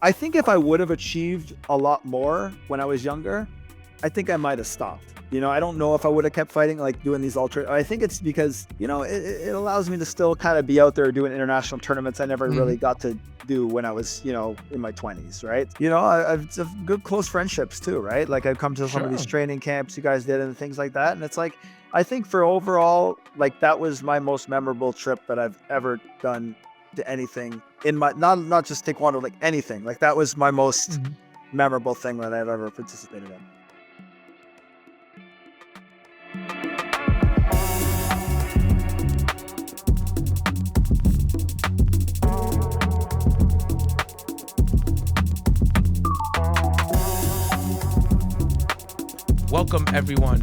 I think if I would have achieved a lot more when I was younger, I think I might have stopped. I don't know if I would have kept fighting, like doing these ultra. I think it's because, it allows me to still kind of be out there doing international tournaments I never really Mhm. got to do when I was, in my 20s, right? I've good close friendships too, right? Like I've come to some of these Sure. training camps you guys did and things like that. And it's like, I think for overall, like that was my most memorable trip that I've ever done to anything in my, not just Taekwondo, like anything. Like that was my most Mhm. memorable thing that I've ever participated in. Welcome, everyone,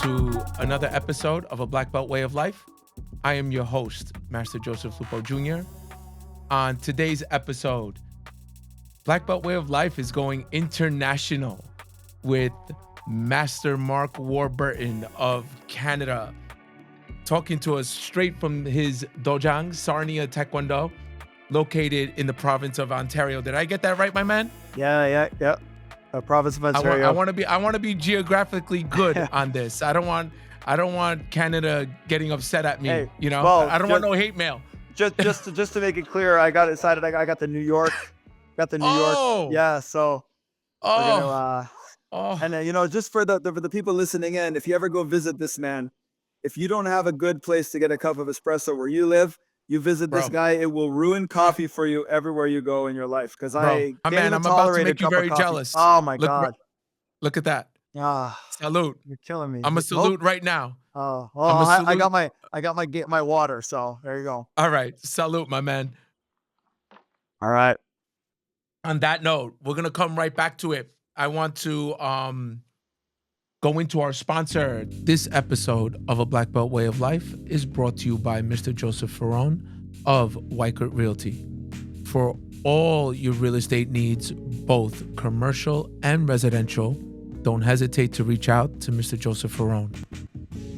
to another episode of A Black Belt Way of Life. I am your host, Master Joseph Lupo Jr. On today's episode, Black Belt Way of Life is going international with Master Mark Warburton of Canada, talking to us straight from his dojang, Sarnia Taekwondo, located in the province of Ontario. Did I get that right, my man? Yeah. Province of I want I Ontario. want to be I want to be geographically good on this. I don't want Canada getting upset at me, Hey, you know? well, I don't want no hate mail. just to make it clear, I got excited. I got the New York, Oh. Yeah, so we're gonna Oh. Oh. and just for the people listening in, if you ever go visit this man, if you don't have a good place to get a cup of espresso where you live, you visit this Bro. guy. It will ruin coffee for you everywhere you go in your life. Because Bro, I my can't man, even I'm about to tolerate a make you cup of very coffee. jealous. Oh my Look god. look at that. Ah, Salute. you're killing me. I'm a Oh, salute right now. oh, I'm a I salute. got my water. So there you go. All right. Salute, my man. All right. On that note, we're going to come right back to it. I want to go into our sponsor. This episode of A Black Belt Way of Life is brought to you by Mr. Joseph Ferron of Weichert Realty. For all your real estate needs, both commercial and residential, don't hesitate to reach out to Mr. Joseph Ferron.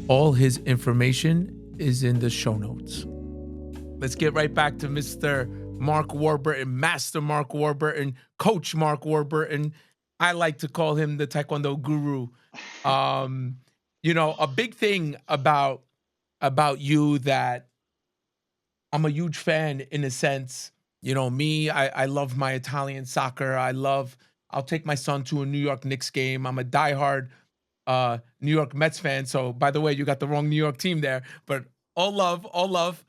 All his information is in the show notes. Let's get right back to Mr. Mark Warburton, Master Mark Warburton, Coach Mark Warburton. I like to call him the Taekwondo guru. A big thing about you that I'm a huge fan in a sense. Me, I love my Italian soccer. I'll take my son to a New York Knicks game. I'm a diehard New York Mets fan. So by the way, you got the wrong New York team there, but all love, all love.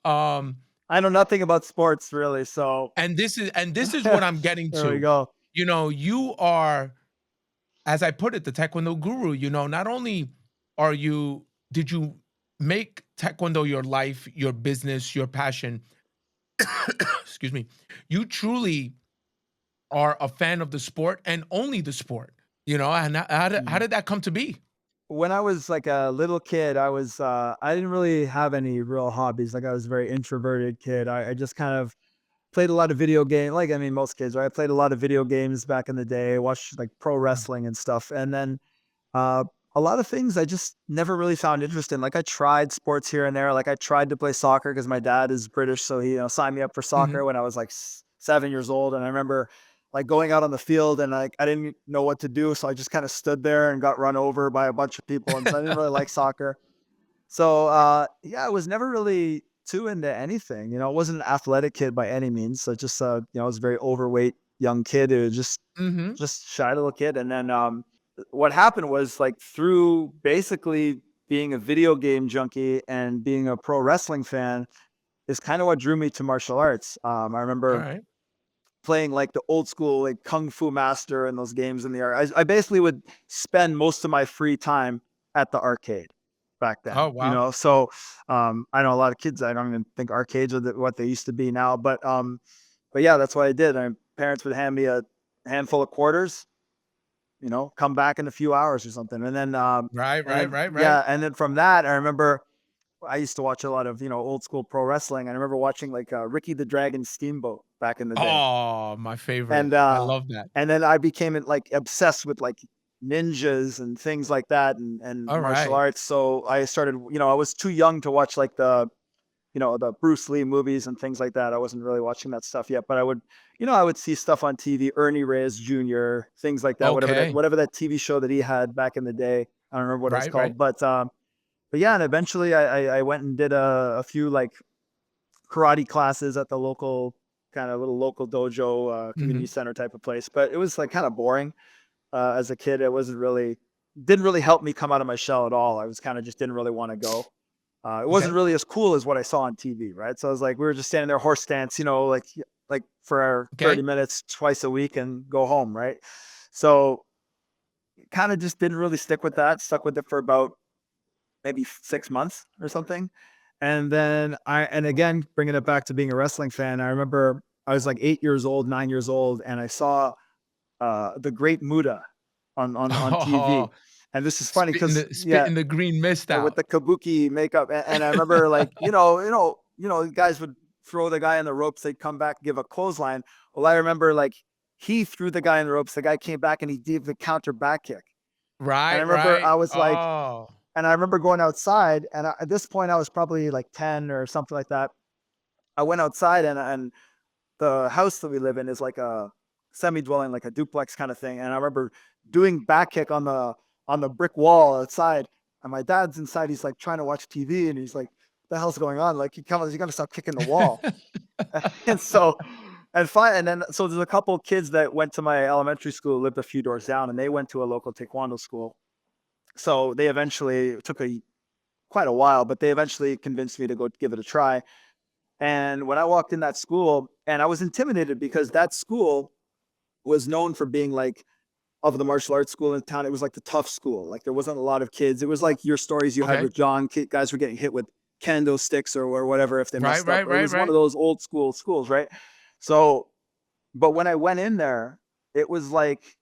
I know nothing about sports really, so And this is what I'm getting there we to. go. You are, as I put it, the Taekwondo guru. Not only did you make Taekwondo your life, your business, your passion, excuse me, you truly are a fan of the sport and only the sport, and how did that come to be? When I was like a little kid, I didn't really have any real hobbies. Like I was a very introverted kid. I just kind of played a lot of video games. Like I mean, most kids, right? I played a lot of video games back in the day. Watched like pro wrestling and stuff, and then uh, a lot of things I just never really found interest in. Like I tried sports here and there. Like I tried to play soccer because my dad is British, so he signed me up for Mhm. soccer when I was like 7 years old. And I remember like going out on the field and like I didn't know what to do, so I just kind of stood there and got run over by a bunch of people. And so I didn't really like soccer. So yeah, I was never really too into anything. I wasn't an athletic kid by any means. So just I was a very overweight young kid who Mhm. just shy little kid. And then what happened was like through basically being a video game junkie and being a pro wrestling fan is kind of what drew me to martial arts. I All remember right. playing like the old school like Kung Fu Master and those games in the art. I basically would spend most of my free time at the arcade back Oh, then. wow. So I know a lot of kids. I don't even think arcades are what they used to be now. But yeah, that's what I did. My parents would hand me a handful of quarters. Come back in a few hours or something, Right, and right, then right, right. yeah, and then from that, I remember I used to watch a lot of old school pro wrestling. I remember watching like Ricky the Dragon Steamboat back in the day. Oh, my favorite. And, I uh, love that. and then I became, like, obsessed with, like, ninjas and things like that and All martial right. arts, so I started I was too young to watch, like, the the Bruce Lee movies and things like that. I wasn't really watching that stuff yet, but I would see stuff on TV, Ernie Reyes Jr., things like that, Okay. whatever that TV show that he had back in the day. I don't remember what it was Right, right. called, but yeah, and eventually I went and did a few like karate classes at the local kind of little local dojo, community Mhm. center type of place. But it was like kind of boring as a kid. It didn't really help me come out of my shell at all. I was kind of just didn't really want to go. It wasn't Okay. really as cool as what I saw on TV, right? So I was like, we were just standing there horse stance, like for our 30 Okay. minutes twice a week and go home, right? So kind of just didn't really stick with that. Stuck with it for about maybe 6 months or something. And then and again, bringing it back to being a wrestling fan, I remember I was like 8 years old, 9 years old, and I saw the Great Muta on TV. Oh, And this is funny because yeah, spitting the green mist with out. the kabuki makeup, and I remember like guys would throw the guy in the ropes, they'd come back, give a clothesline. Well, I remember like he threw the guy in the ropes, the guy came back and he did the counter back kick. And I Right, remember right. I was like, Oh. and I remember going outside, and at this point I was probably like 10 or something like that. I went outside, and the house that we live in is like a semi-dwelling, like a duplex kind of thing. And I remember doing back kick on the brick wall outside, and my dad's inside. He's like trying to watch TV, and he's like, "What the hell's going on? Like, you gotta stop kicking the wall." And so, and then so there's a couple of kids that went to my elementary school, lived a few doors down, and they went to a local taekwondo school. So they eventually it took quite a while, but they eventually convinced me to go give it a try. And when I walked in that school, and I was intimidated because that school was known for being like of the martial arts school in town. It was like the tough school. Like there wasn't a lot of kids. It was like your stories you had Okay. with John. Guys were getting hit with kendo sticks or whatever if they Right, messed up. right, It right, was one of right. those old school schools, right? So, but when I went in there, it was like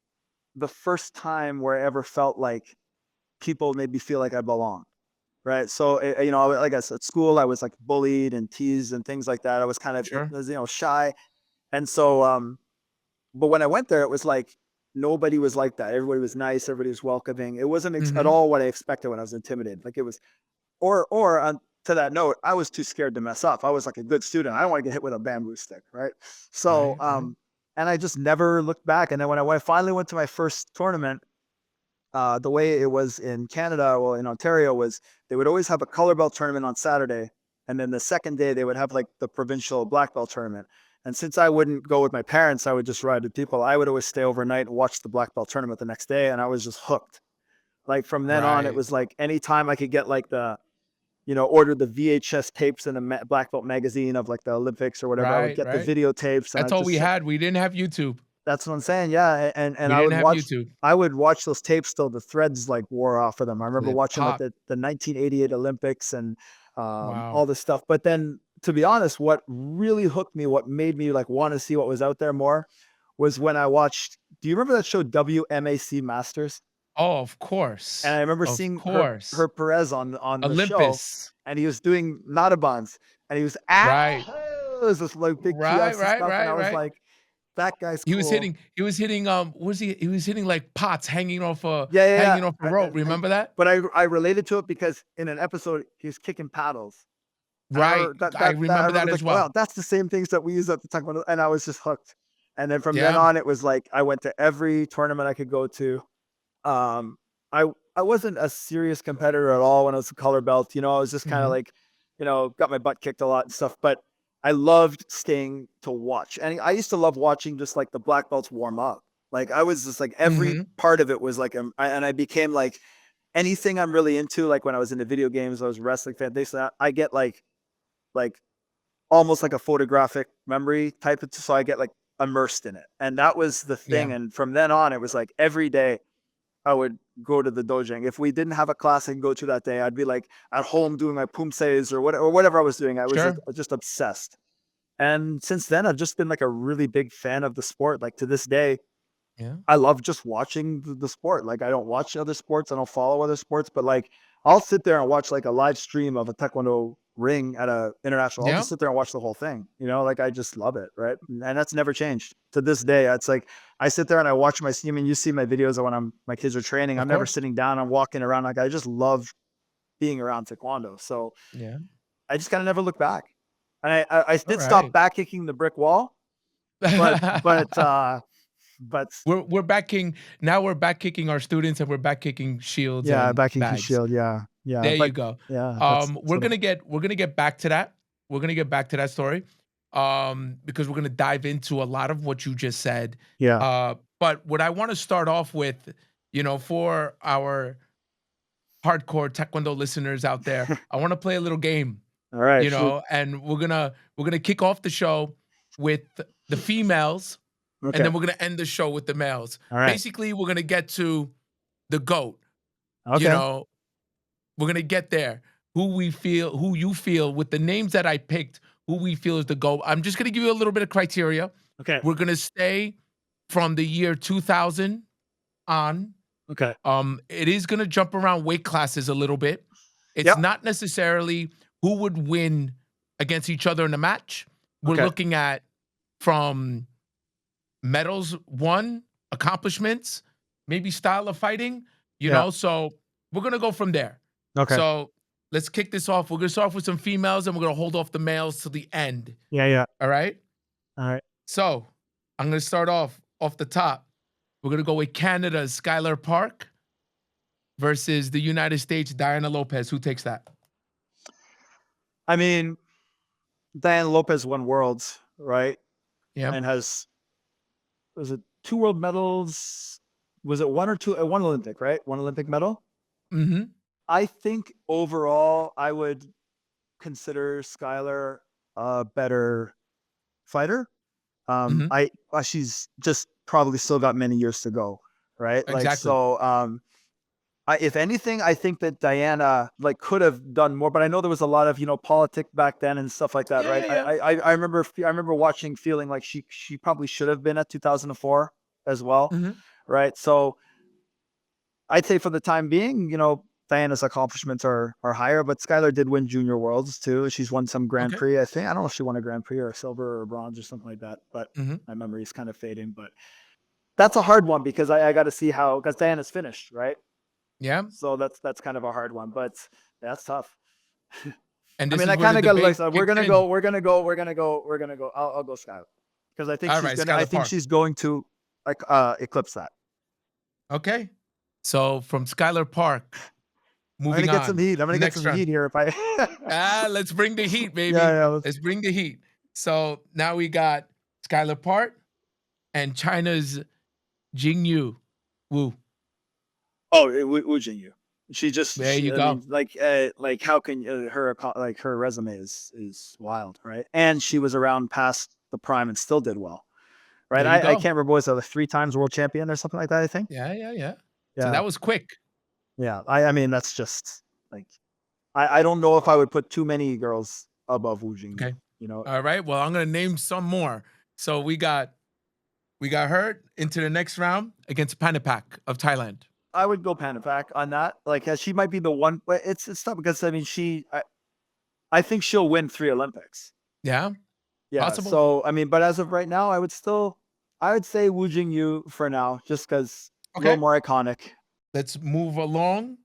the first time where I ever felt like people made me feel like I belong. Right. So, like I said, at school, I was like bullied and teased and things like that. I was kind of, Sure. shy. And so, but when I went there, it was like nobody was like that. Everybody was nice. Everybody was welcoming. It wasn't at Mhm. all what I expected when I was intimidated. Like it was, or to that note, I was too scared to mess up. I was like a good student. I don't want to get hit with a bamboo stick. Right. So, Right, right. and I just never looked back. And then when I finally went to my first tournament, the way it was in Canada, well, in Ontario, was they would always have a color belt tournament on Saturday, and then the second day they would have like the provincial black belt tournament. And since I wouldn't go with my parents, I would just ride with people. I would always stay overnight and watch the black belt tournament the next day, and I was just hooked. Like from then on, it Right. was like anytime I could get like order the VHS tapes in a black belt magazine of like the Olympics or whatever, I would Right, get the right. videotapes, and I That's all we just had. We didn't have YouTube. that's what I'm saying. Yeah, and We didn't have YouTube. I would watch those tapes till the threads like wore off of them. I remember Flip watching like pop. the 1988 Olympics and Wow. all this stuff. But then, to be honest, what really hooked me, what made me like want to see what was out there more, was when I watched. Do you remember that show WMAC Masters? Oh, of And I course. remember Of seeing course. Herb Perez on the show, Olympus. and he was doing Natabans, and he was Right. this like big Right, QFC right, stuff, and right, I was right. like, that guy's He was cool. hitting he was hitting like pots Yeah, yeah, yeah. hanging off a rope. Remember that? But I related to it because in an episode he was kicking paddles, and I Right. remember that I I remember that remember as like, wow, well. that's the same things that we use at the taekwondo, and I was just hooked. And then from then Yeah. on, it was like I went to every tournament I could go to. Um, I I wasn't a serious competitor at all when I was a color belt. I was just kind of Mhm. like, got my butt kicked a lot and stuff. But I loved staying to watch, and I used to love watching just like the black belts warm up. Like I was just like every Mhm. part of it was like, and I became like anything I'm really into. Like when I was into video games, I was a wrestling fan. I get like almost like a photographic memory type of, so I get like immersed in it, and that was the thing. Yeah. And from then on, it was like every day I would go to the dojang. If we didn't have a class I can go to that day, I'd be like at home doing my pumses or whatever I was doing. I was Sure. just obsessed. And since then, I've just been like a really big fan of the sport. Like to this day, Yeah. I love just watching the sport. Like I don't watch other sports, I don't follow other sports, but like I'll sit there and watch like a live stream of a taekwondo ring at a international. I'll Yeah. just sit there and watch the whole thing. Like I just love it, right? And that's never changed to this day. It's like I sit there and I watch I mean, you see my videos of when my kids are training. Of I'm never course. sitting down. I'm walking around. Like I just love being around taekwondo. So Yeah. I just kind of never looked back. And I All did stop right. back kicking the brick wall, but we're back kicking now. We're back kicking our students, and we're back kicking shields yeah, and back kicking bags. shield. Yeah, yeah, There you but go. yeah, that's We're sort of gonna get back to that. We're gonna get back to that story. Because we're gonna dive into a lot of what you just said. yeah. But what I want to start off with, for our hardcore Taekwondo listeners out there, I want to play a little game, All right, shoot. and we're gonna kick off the show with the females, and Okay. then we're gonna end the show with the males. All right. Basically, we're gonna get to the GOAT. You Okay. know, we're gonna get there. Who you feel with the names that I picked, who we feel is the GOAT. I'm just gonna give you a little bit of criteria. Okay. We're gonna stay from the year 2000 on. Okay. It is gonna jump around weight classes a little bit. It's Yep. not necessarily who would win against each other in a match. We're Okay. looking at from medals won, accomplishments, maybe style of fighting, Yeah. so we're gonna go from there. Okay. So let's kick this off. We're gonna start off with some females and we're gonna hold off the males till the end. Yeah. Yeah. All right. All right. So I'm gonna start off the top. We're gonna go with Canada's Skylar Park versus the United States Diana Lopez. Who takes that? I mean, Diana Lopez won worlds, right? Yeah. And was it 2 world medals? Was it 1 or 2? 1 Olympic, right? 1 Olympic medal. Mm-hmm. I think overall, I would consider Skylar a better fighter. She's just probably still got many years to go, right? Like, Exactly. so, if anything, I think that Diana could have done more, but I know there was a lot of politics back then and stuff like that, Yeah, right? yeah, yeah. I remember watching, feeling like she probably should have been at 2004 as well, Mm-hmm. right? So I'd say for the time being, Diana's accomplishments are higher, but Skylar did win junior worlds too. She's won some Grand Okay. Prix, I think. I don't know if she won a Grand Prix or silver or bronze or something like that, but Mm-hmm. my memory is kind of fading. But that's a hard one because I got to see because Diana's finished, right? Yeah. So that's kind of a hard one, but that's tough. And I this mean, is I where kind the of got to debate like, we're kicks gonna in. go. I'll go Skylar because I think All she's right, gonna. I Skylar think Park. she's going to eclipse that. Okay. So from Skylar Park, I'm moving gonna get on. some heat. I'm gonna get Next some round. heat here if I. Let's bring the heat, baby. Yeah. Let's bring the heat. So now we got Skylar Park and China's Jingyu Wu. Oh, Wu Jingyu. She just. There you go. Mean, like how can her resume is wild, right? And she was around past the prime and still did well, right? There you I go. can't remember, was it 3 times world champion or something like that? I think. Yeah. So Yeah. that was quick. Yeah. I mean, that's just I don't know if I would put too many girls above Wu Jingyu. Okay. All right. Well, I'm gonna name some more. So we got her into the next round against Panipak of Thailand. I would go Panapak on that. She might be the one, but it's tough because I mean, I think she'll win 3 Olympics. Yeah. Yeah. Possible. So I mean, but as of right now, I would say Wu Jingyu for now, just because a little more iconic. Let's move along.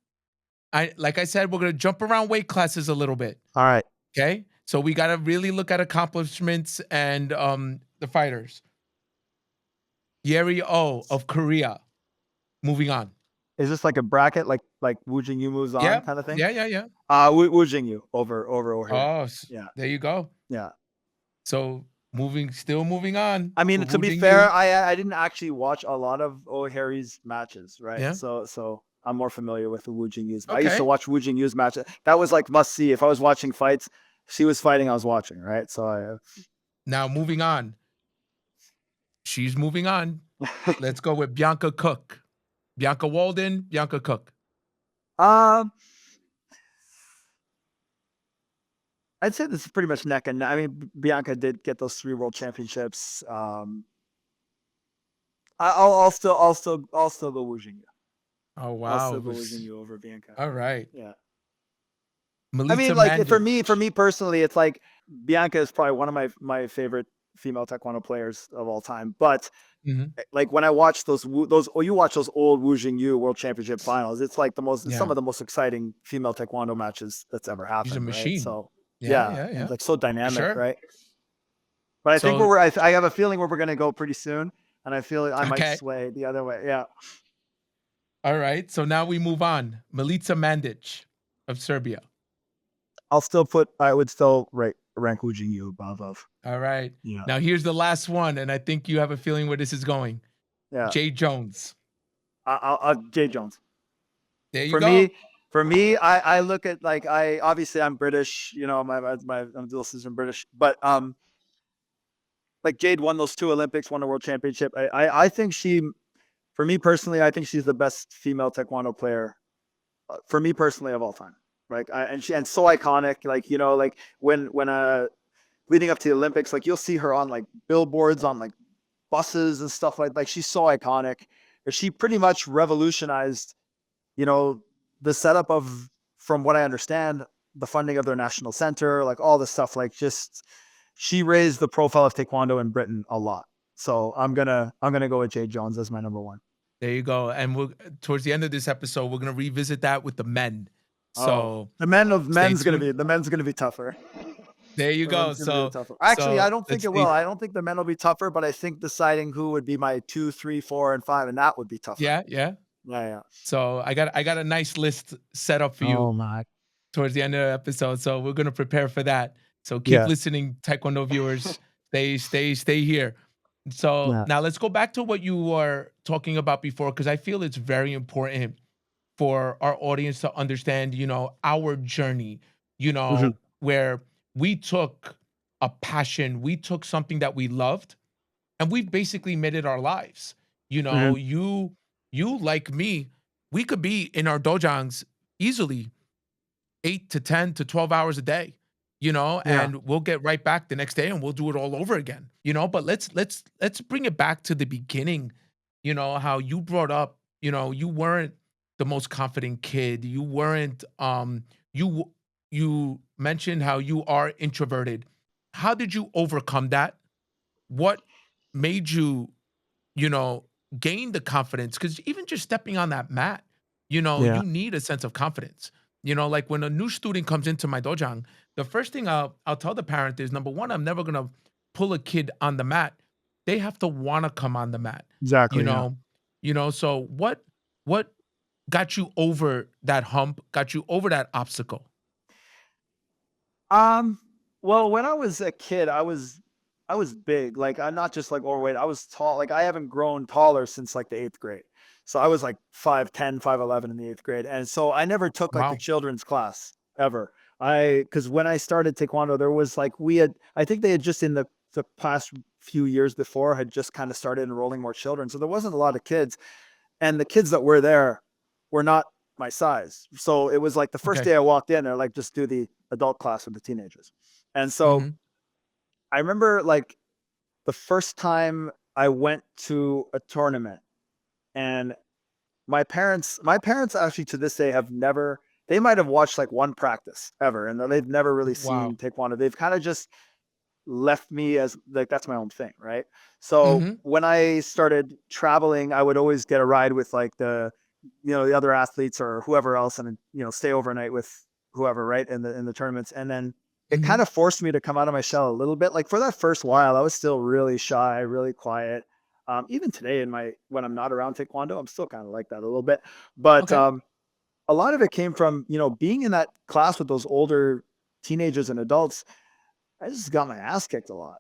Like I said, we're gonna jump around weight classes a little bit. All right. Okay. So we gotta really look at accomplishments and the fighters. Yeri Oh of Korea. Moving on. Is this like a bracket, like Wu Jingyu moves on kind of thing? Yeah. Wu Jingyu over here. Oh, yeah. There you go. Yeah. So still moving on. I mean, to be fair, I didn't actually watch a lot of O'Harry's matches, right? Yeah. So I'm more familiar with the Wu Jingyu's. Okay. I used to watch Wu Jingyu's matches. That was like must see. If I was watching fights, she was fighting, I was watching, right? So now moving on. She's moving on. Let's go with Bianca Cook. Bianca Walden, Bianca Cook. I'd say this is pretty much neck and neck. I mean, Bianca did get those 3 world championships. I'll still go Wu Jingyu. Oh wow. I'll still go Wu Jingyu over Bianca. All right. Yeah. Melissa I mean, Mandich. for me personally, it's like Bianca is probably one of my favorite female Taekwondo players of all time. But when I watch you watch those old Wu Jingyu World Championship finals, it's like some of the most exciting female Taekwondo matches that's ever happened. She's a machine. Right? So Yeah, Yeah, yeah, and yeah. like so For dynamic, sure. right? But I think So, I have a feeling where we're gonna go pretty soon, and I feel like I might okay. sway the other way. Yeah, All right. So now we move on. Milica Mandic of Serbia. I would still rank Yu above of. All right. Yeah, Now here's the last one, and I think you have a feeling where this is going. yeah. Jay Jones. Jay Jones. There you For go. me, I look at like obviously I'm British. You know, I'm dual citizen British, but like Jade won those 2 Olympics, won a world championship. I think for me personally, I think she's the best female taekwondo player for me personally of all time. Like and so iconic. Like like when leading up to the Olympics, like you'll see her on like billboards on like buses and stuff like she's so iconic. She pretty much revolutionized, you know, the setup of, from what I understand, the funding of their national center, like all this stuff. Like just she raised the profile of taekwondo in Britain a lot. So I'm gonna go with Jade Jones as my number one. There you go. And we'll towards the end of this episode, we're gonna revisit that with the men. Oh, So stay tuned. the men's gonna be tougher. There you The go. men's gonna be So tougher. Actually, I don't think let's it will. see. I don't think the men will be tougher, but I think deciding who would be my 2, 3, 4, and 5, and that would be tougher. Yeah, yeah. Yeah, yeah. So I got a nice list set up for you Oh my. towards the end of the episode. So we're gonna prepare for that. So keep Yeah. listening, Taekwondo viewers. Stay here. So Yeah. now let's go back to what you were talking about before, because I feel it's very important for our audience to understand, our journey, Mhm. where we took a passion, we took something that we loved, and we've basically made it our lives. Mhm. You like me, we could be in our dojangs easily 8 to 10 to 12 hours a day, Yeah. and we'll get right back the next day and we'll do it all over again, but let's bring it back to the beginning, how you brought up, you weren't the most confident kid. You weren't you you mentioned how you are introverted. How did you overcome that? What made you, you know, gain the confidence? Because even just stepping on that mat, Yeah. you need a sense of confidence. Like when a new student comes into my dojang, the first thing I'll tell the parent is, number one, I'm never gonna pull a kid on the mat. They have to want to come on the mat. You Exactly. Yeah. know, So what got you over that hump? Got you over that obstacle? Um, well, when I was a kid, I was big. Like I'm not just like overweight. I was tall. Like I haven't grown taller since like the 8th grade. So I was like 5'10", 5'11" in the 8th grade. And so I never took like the Wow. children's class ever. Because when I started Taekwondo, there was like, I think they had just in the past few years before had just kind of started enrolling more children. So there wasn't a lot of kids. And the kids that were there were not my size. So it was like the first Okay. day I walked in, they're like, just do the adult class with the teenagers. And so Mhm. I remember like the first time I went to a tournament, and my parents actually to this day have never, they might have watched like one practice ever, and they've never really Wow. seen taekwondo. They've kind of just left me as like that's my own thing, right? So Mhm. when I started traveling, I would always get a ride with like the other athletes or whoever else, and stay overnight with whoever, right, in the tournaments. And then it kind Mhm. of forced me to come out of my shell a little bit. Like for that first while, I was still really shy, really quiet. Even today, when I'm not around taekwondo, I'm still kind of like that a little bit. But Okay. a lot of it came from being in that class with those older teenagers and adults. I just got my ass kicked a lot.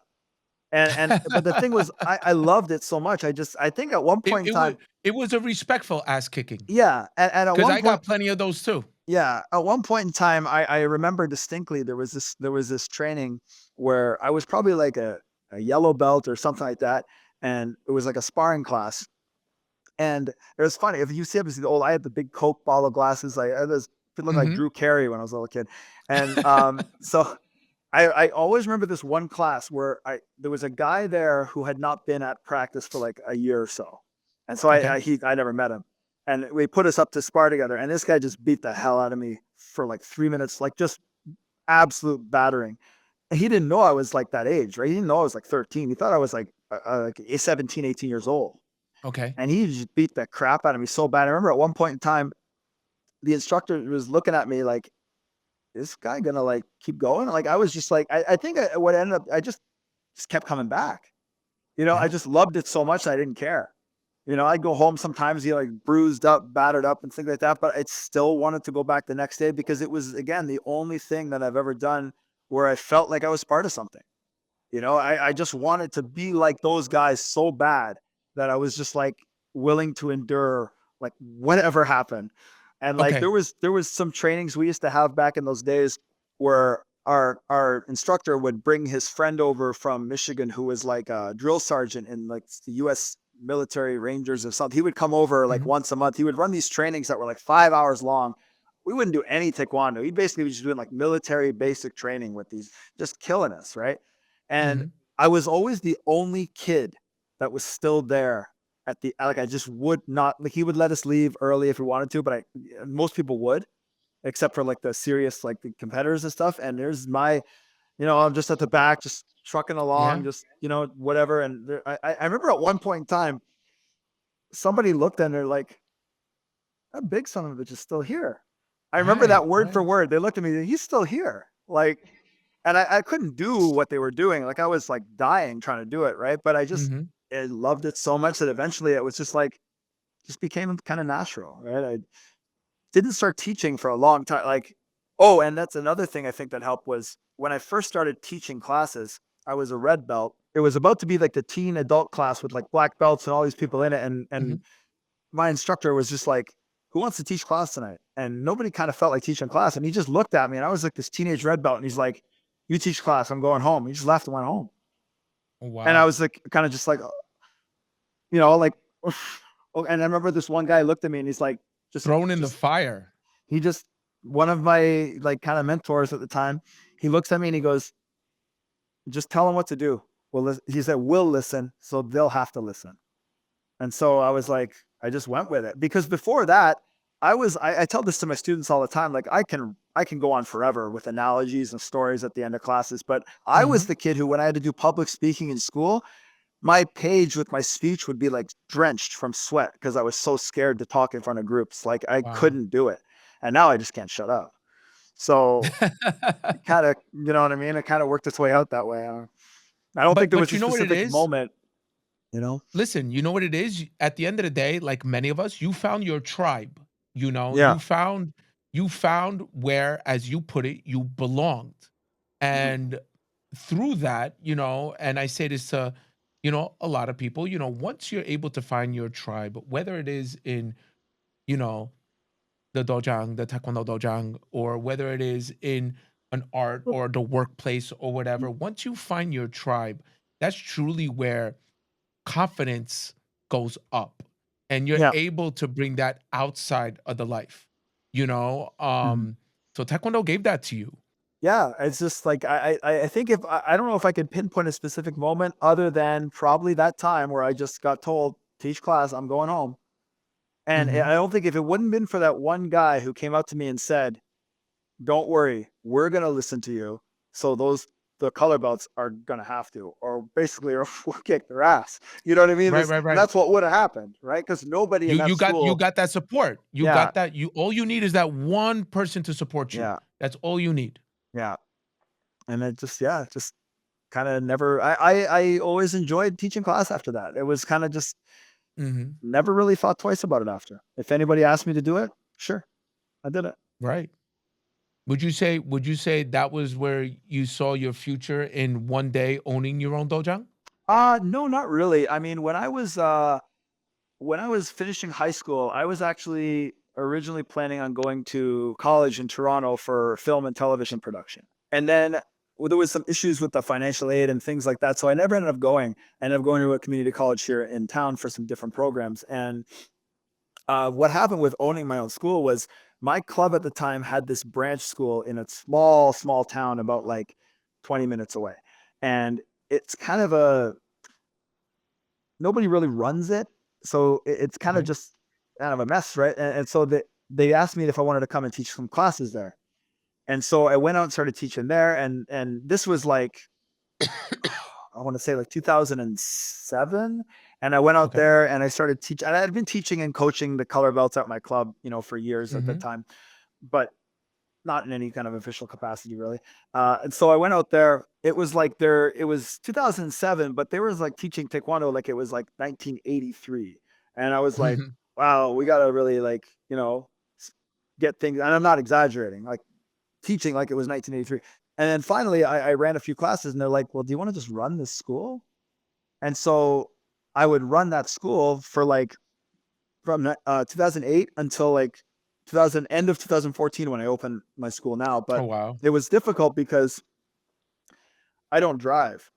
And but the thing was, I loved it so much. I think at one It point in it was time, it was a respectful ass kicking, yeah, and at because one I point, got plenty of those too. yeah, at one point in time, I remember distinctly there was this training where I was probably like a yellow belt or something like that, and it was like a sparring class. And it was funny if you see obviously the old. I had the big Coke bottle glasses. I had this. It looked like Mhm. Drew Carey when I was a little kid, and so I always remember this one class where there was a guy there who had not been at practice for like a year or so, and so Okay. I never met him, and we put us up to spar together, and this guy just beat the hell out of me for like 3 minutes, like just absolute battering. And he didn't know I was like that age, right? He didn't know I was like 13. He thought I was like 17, 18 years old, Okay. and he just beat the crap out of me so bad. I remember at one point in time, the instructor was looking at me like this guy gonna like keep going? Like I was just like, I think what ended up, I just kept coming back. You know, I Yeah. just loved it so much I didn't care. You know, I'd go home sometimes, like bruised up, battered up, and things like that. But I still wanted to go back the next day because it was, again, the only thing that I've ever done where I felt like I was part of something. You know, I just wanted to be like those guys so bad that I was just like willing to endure like whatever happened. And like Okay. there was some trainings we used to have back in those days where our instructor would bring his friend over from Michigan who was like a drill sergeant in like the US military rangers or something. He would come over like Mhm. once a month. He would run these trainings that were like 5 hours long. We wouldn't do any taekwondo. He basically was just doing like military basic training with these, just killing us, right? And Mhm. I was always the only kid that was still there at the, like, I just would not, like, he would let us leave early if we wanted to, but most people would, except for like the serious, like the competitors and stuff. And there's my, I'm just at the back, just trucking along, Yeah. just, whatever. And I remember at one point in time, somebody looked and they're like, that big son of a bitch is still here. I remember Right. that word for Right. word. They looked at me, he's still here. Like, and I couldn't do what they were doing. Like I was like dying trying to do it, right? But Mhm. I loved it so much that eventually it was just like, just became kind of natural, right? I didn't start teaching for a long time. Like, oh, and that's another thing I think that helped was when I first started teaching classes, I was a red belt. It was about to be like the teen adult class with like black belts and all these people in it. And Mhm. my instructor was just like, who wants to teach class tonight? And nobody kind of felt like teaching class. And he just looked at me and I was like this teenage red belt. And he's like, you teach class, I'm going home. He just left and went home. And I Wow. was like, kind of just like, like, oh, and I remember this one guy looked at me and he's like, Thrown in the just, fire. he just, one of my like kind of mentors at the time, he looks at me and he goes, just tell them what to do. Well, he said, we'll listen. So they'll have to listen. And so I was like, I just went with it because before that, I tell this to my students all the time. Like I can go on forever with analogies and stories at the end of classes, but I was Mhm. the kid who, when I had to do public speaking in school, my page with my speech would be like drenched from sweat because I was so scared to talk in front of groups. Like I Wow. couldn't do it. And now I just can't shut up. So it kind of, you know what I mean? It kind of worked its way out that way. I don't think there But was a you know what it specific is? moment, you know? Listen, you know what it is? At the end of the day, like many of us, you found your tribe. You know, Yeah. you found where, as you put it, you belonged. Mhm. And through that, and I say this to, a lot of people, once you're able to find your tribe, whether it is in, you know, the dojang, the taekwondo dojang, or whether it is in an art or the workplace or whatever, once you find your tribe, that's truly where confidence goes up and you're Yeah. able to bring that outside of the life, Mhm. so taekwondo gave that to you. Yeah, it's just like I think if I don't know if I could pinpoint a specific moment other than probably that time where I just got told, teach class, I'm going home. And I Mhm. don't think if it wouldn't been for that one guy who came up to me and said, don't worry, we're gonna listen to you. So the color belts are gonna have to, or basically or we'll kick their ass. You know what I mean? Right, right, right. That's what would have happened, right? Because nobody in you that you got you school, got that support. You yeah, got that. You All you need is that one person to support you. yeah, That's all you need. yeah. And it just, yeah, just kind of never I always enjoyed teaching class after that. It was kind of just Mhm. never really thought twice about it after. If anybody asked me to do it, sure, I did it. Right. Would you say that was where you saw your future in one day owning your own dojang? No, not really. I mean, when I was finishing high school, I was actually originally planning on going to college in Toronto for film and television production. And then there was some issues with the financial aid and things like that. So I never ended up going. I ended up going to a community college here in town for some different programs. And what happened with owning my own school was my club at the time had this branch school in a small town about like 20 minutes away. And it's kind of nobody really runs it. So it's kind of Okay. just kind of a mess, right? And so they asked me if I wanted to come and teach some classes there. And so I went out and started teaching there. And this was like, I want to say like 2007. And I went out Okay. there and I started teaching. And I had been teaching and coaching the color belts at my club, for years at that Mhm. time. But not in any kind of official capacity really. And so I went out there. It was like it was 2007, but they were like teaching Taekwondo like it was like 1983. And I was like, wow, we got to really like, get things. And I'm not exaggerating, like teaching like it was 1983. And then finally I ran a few classes and they're like, well, do you want to just run this school? And so I would run that school for like from 2008 until like 2000 end of 2014 when I opened my school now. Oh But wow. it was difficult because I don't drive.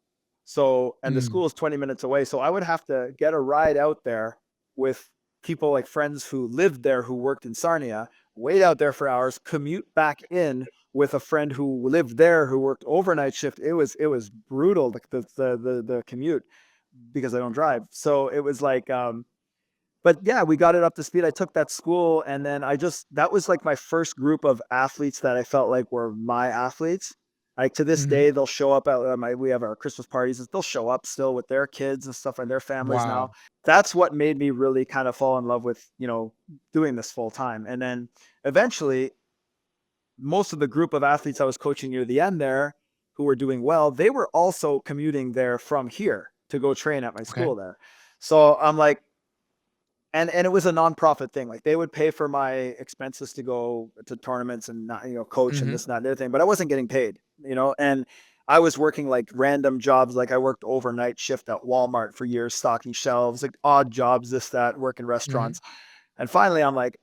So, and the Mm, school is 20 minutes away. So I would have to get a ride out there with people like friends who lived there who worked in Sarnia, wait out there for hours, commute back in with a friend who lived there who worked overnight shift. It was brutal, the commute because I don't drive. So it was like but yeah, we got it up to speed. I took that school and then that was like my first group of athletes that I felt like were my athletes. Like to this mhm. day, they'll show up at we have our Christmas parties. They'll show up still with their kids and stuff and their families now. Wow. That's what made me really kind of fall in love with, doing this full time. And then eventually, most of the group of athletes I was coaching near the end there who were doing well, they were also commuting there from here to go train at my Okay. school there. So I'm like, and it was a nonprofit thing. Like they would pay for my expenses to go to tournaments and not, coach and Mhm. this and that and the other thing, but I wasn't getting paid, and I was working like random jobs. Like I worked overnight shift at Walmart for years, stocking shelves, like odd jobs, this, that, work in Mhm. restaurants. And finally I'm like,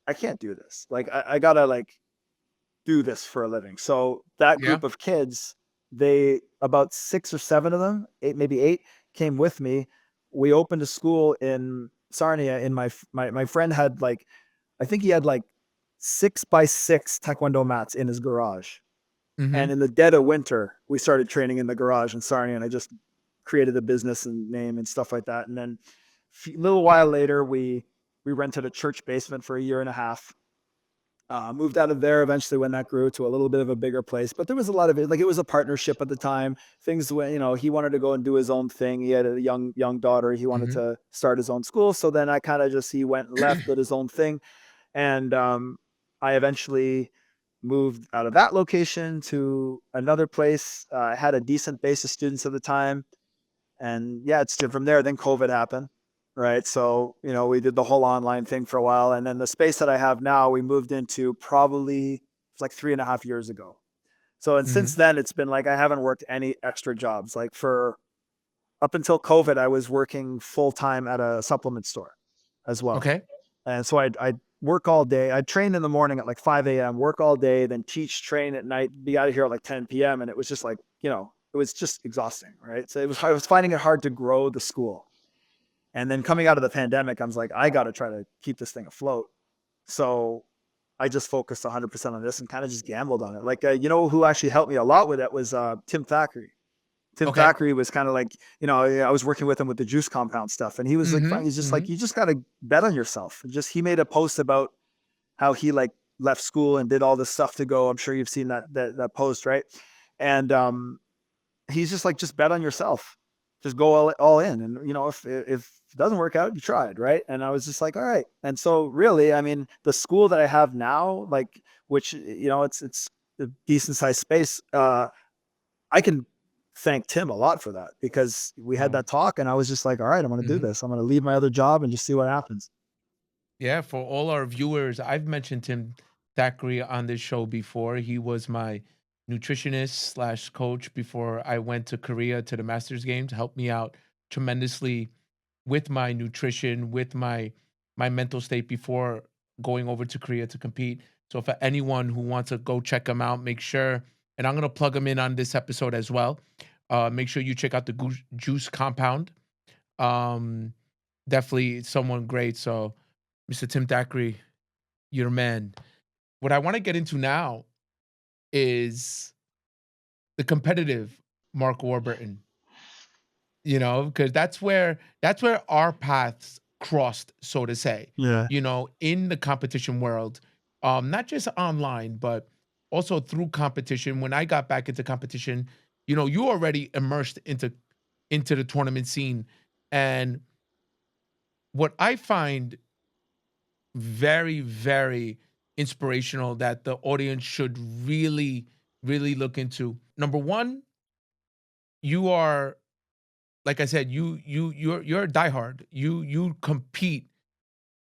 I can't do this. Like I gotta like do this for a living. So that Yeah. group of kids, they about 6 or 7 of them, eight, maybe 8, came with me. We opened a school in Sarnia. In my friend had like, I think he had like 6 by 6 Taekwondo mats in his garage. And Mhm. in the dead of winter, we started training in the garage in Sarnia, and I just created a business and name and stuff like that. And then a little while later, we rented a church basement for a year and a half. Moved out of there eventually when that grew to a little bit of a bigger place, but there was a lot of it. Like it was a partnership at the time. Things when he wanted to go and do his own thing. He had a young daughter. He wanted Mhm. to start his own school. So then I kind of just he went and left, did his own thing, and I eventually moved out of that location to another place. I had a decent base of students at the time, and yeah, it's from there. Then COVID happened, right? So we did the whole online thing for a while, and then the space that I have now, we moved into probably it's like 3.5 years ago. So and since Mhm. then, it's been like I haven't worked any extra jobs. Like for up until COVID, I was working full time at a supplement store as well, Okay. and so I'd work all day. I'd train in the morning at like 5 a.m., work all day, then teach, train at night, be out of here at like 10 p.m. And it was just like, it was just exhausting, right? So I was finding it hard to grow the school. And then coming out of the pandemic, I was like, I got to try to keep this thing afloat. So I just focused 100% on this and kind of just gambled on it. Like, who actually helped me a lot with it was Tim Thackeray. Tim Okay. Thackeray was kind of like, I was working with him with the juice compound stuff. And he was like, Mhm. he's just like, Mhm. you just got to bet on yourself. He made a post about how he like left school and did all this stuff to go. I'm sure you've seen that post, right? And he's just like, just bet on yourself, just go all in, and if it doesn't work out, you tried, right? And I was just like, all right. And so really, I mean, the school that I have now, like, which it's a decent sized space. I can thank Tim a lot for that because we had Wow. that talk, and I was just like, all right, I'm going to do Mhm. this. I'm going to leave my other job and just see what happens. Yeah, for all our viewers, I've mentioned Tim Thackeray on this show before. He was my nutritionist slash coach before I went to Korea to the Masters game to help me out tremendously with my nutrition, with my mental state before going over to Korea to compete. So for anyone who wants to go check him out, make sure, and I'm gonna plug him in on this episode as well. Make sure you check out the Juice Compound. Um, Definitely someone great. So, Mr. Tim Thackeray, you're a man. What I want to get into now is the competitive Mark Warburton. Because that's where our paths crossed, so to say. Yeah. In the competition world, not just online, but also through competition. When I got back into competition, you already immersed into the tournament scene, and what I find very, very inspirational that the audience should really, really look into? Number one, you are, like I said, you're a diehard. You compete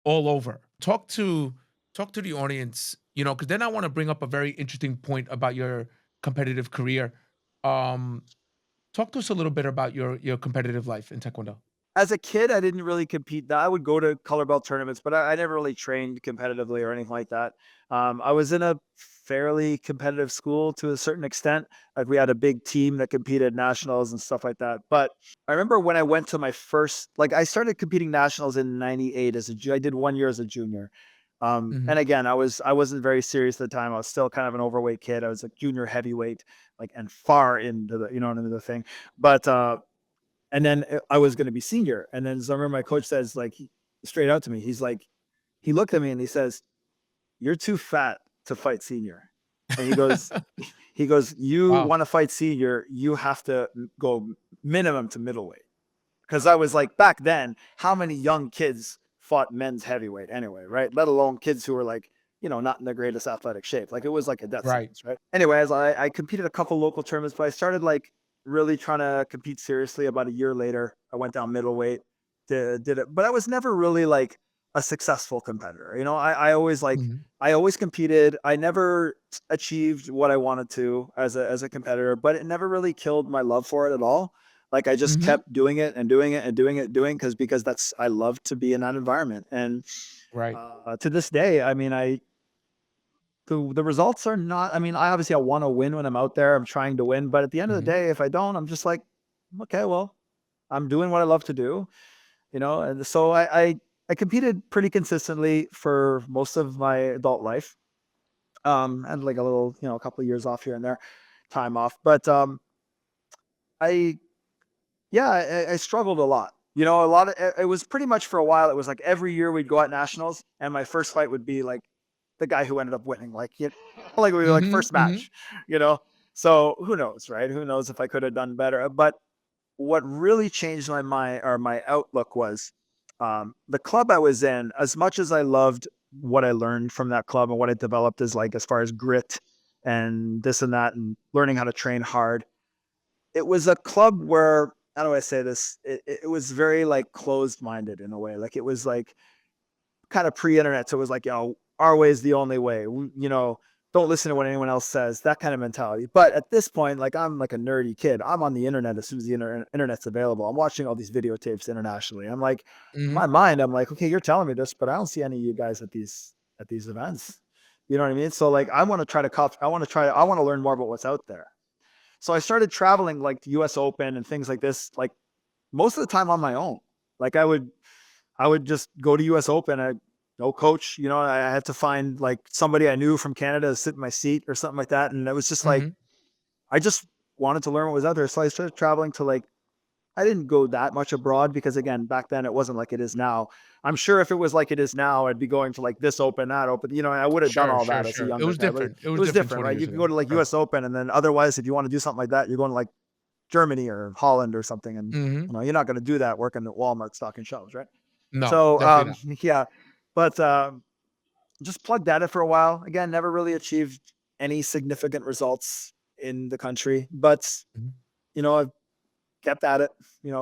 all over. Talk to the audience, because then I want to bring up a very interesting point about your competitive career. Um, Talk to us a little bit about your competitive life in Taekwondo. As a kid, I didn't really compete. I would go to color belt tournaments, but I never really trained competitively or anything like that. I was in a fairly competitive school to a certain extent. Like we had a big team that competed nationals and stuff like that. But I remember when I went to my first, like I started competing nationals in '98 as I did 1 year as a junior. Mhm, And again, I wasn't very serious at the time. I was still kind of an overweight kid. I was a junior heavyweight, like and far into the into the thing. But and then I was going to be senior. And then so I remember my coach says, like, straight out to me, he's like, he looked at me and he says, "You're too fat to fight senior." And you wow. want to fight senior, you have to go minimum to middleweight. Because I was like, back then, how many young kids fought men's heavyweight anyway, right? Let alone kids who were like, not in the greatest athletic shape. Like it was like a death Right. sentence, right? Anyways, I competed a couple local tournaments, but I started like really trying to compete seriously about a year later. I went down middleweight, did it, but I was never really like a successful competitor. Mhm, I always competed. I never achieved what I wanted to as a competitor, but it never really killed my love for it at all. Like I just mhm, kept doing it and doing it and doing it, doing because that's I love to be in that environment. And right. to this day, I mean, the results are not. I mean, I want to win when I'm out there. I'm trying to win, but at the end of the Mhm, day, if I don't, I'm just like, okay, well, I'm doing what I love to do, And so I competed pretty consistently for most of my adult life. And like a little, a couple of years off here and there, time off, but I yeah, I struggled a lot. A lot of it was pretty much for a while. It was like every year we'd go at nationals, and my first fight would be like the guy who ended up winning. Like we were like mhm, first mhm, match, you know. So who knows, right? Who knows if I could have done better? But what really changed my mind or my outlook was the club I was in. As much as I loved what I learned from that club and what it developed as far as grit and this and that, and learning how to train hard, it was a club where how do I say this? It was very like closed minded in a way. Like it was like kind of pre-internet, so it was like, our way is the only way. Don't listen to what anyone else says. That kind of mentality. But at this point, like I'm like a nerdy kid. I'm on the internet as soon as the internet's available. I'm watching all these videotapes internationally. I'm like, in mhm, my mind, I'm like, okay, you're telling me this, but I don't see any of you guys at these events. You know what I mean? So like, I want to try to cop. I want to learn more about what's out there. So I started traveling like the US Open and things like this, like most of the time on my own. Like I would just go to US Open. No coach, I had to find like somebody I knew from Canada to sit in my seat or something like that. And it was just like, mhm, I just wanted to learn what was out there. So I started traveling to like, I didn't go that much abroad because again, back then it wasn't like it is now. I'm sure if it was like it is now, I'd be going to like this open, that open. I would have done sure, all sure, that as a sure. It younger was guy, but different. It it was was different different, 20 right? years You can go ago. to like Right. US Open and then otherwise, if you want to do something like that, you're going to like Germany or Holland or something. And, Mhm. you're not going to do that working at Walmart stocking shelves, right? No, So, definitely not. yeah, but just plugged at it for a while. Again, never really achieved any significant results in the country, but Mhm. I've kept at it.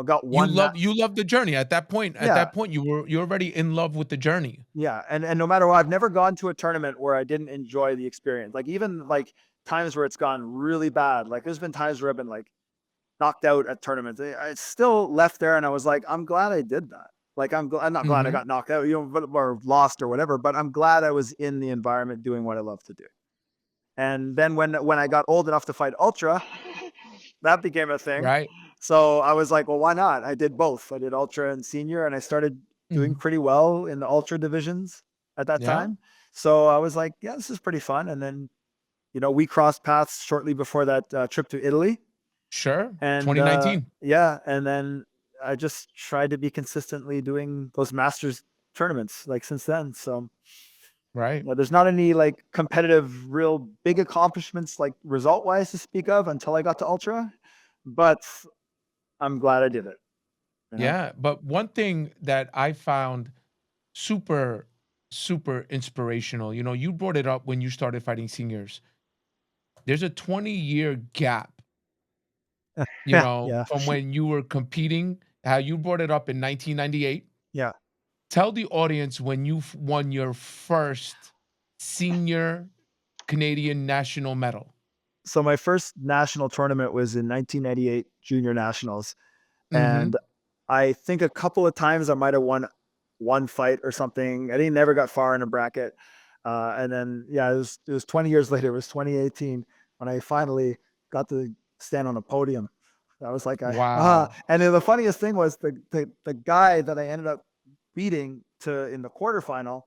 Got one. You love the journey. At Yeah, that point, you're already in love with the journey. yeah, and no matter what, I've never gone to a tournament where I didn't enjoy the experience. Like even like times where it's gone really bad. Like there's been times where I've been like knocked out at tournaments. I still left there, and I was like, I'm glad I did that. Like I'm not glad I Mhm, got knocked out, but or lost or whatever. But I'm glad I was in the environment doing what I love to do. And then when I got old enough to fight ultra, that became a thing. right. So I was like, well, why not? I did both. I did ultra and senior, and I started doing Mhm. pretty well in the ultra divisions at that Yeah, time. So I was like, yeah, this is pretty fun. And then we crossed paths shortly before that trip to Italy, sure. and 2019. yeah, and then I just tried to be consistently doing those masters tournaments like since then. So Right. there's not any like competitive, real big accomplishments like result wise to speak of until I got to ultra, but I'm glad I did it. You know? Yeah, but one thing that I found super super inspirational. You know, you brought it up when you started fighting seniors. There's a 20-year gap, you Yeah, know, yeah, from when you were competing, how you brought it up in 1998. yeah. Tell the audience when you won your first senior Canadian national medal. So my first national tournament was in 1998 Junior Nationals, Mhm. and I think a couple of times I might have won one fight or something. I didn't never got far in a bracket, and then yeah, it was 20 years later. It was 2018 when I finally got to stand on a podium. I was like, Wow. and then the funniest thing was the guy that I ended up beating to in the quarterfinal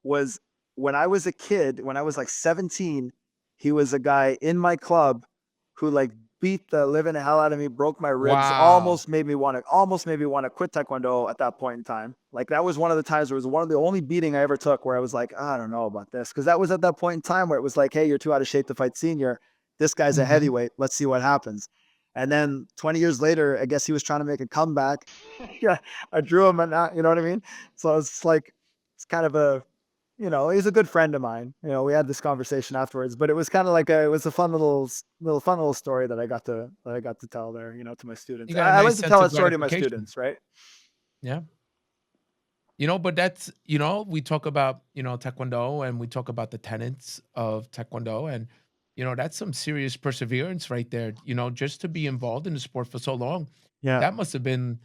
was when I was a kid, when I was like 17, he was a guy in my club who like beat the living hell out of me, broke my ribs, Wow. almost made me want to quit Taekwondo at that point in time. Like that was one of the times where it was one of the only beating I ever took where I was like, I don't know about this. Cause that was at that point in time where it was like, hey, you're too out of shape to fight senior. This guy's a Mhm. heavyweight. Let's see what happens. And then 20 years later, I guess he was trying to make a comeback. Yeah, I drew him and you know what I mean? So it's like, it's kind of a, he's a good friend of mine. We had this conversation afterwards, but it was kind of like it was a fun little story that I got to tell there, to my You students. got a I nice like to sense tell of that story to my gratification. students, right? Yeah. You know, but that's, you know, we talk about, you know, Taekwondo and we talk about the tenets of Taekwondo and, you know, that's some serious perseverance right there, you know, just to be involved in the sport for so long. Yeah. That must have been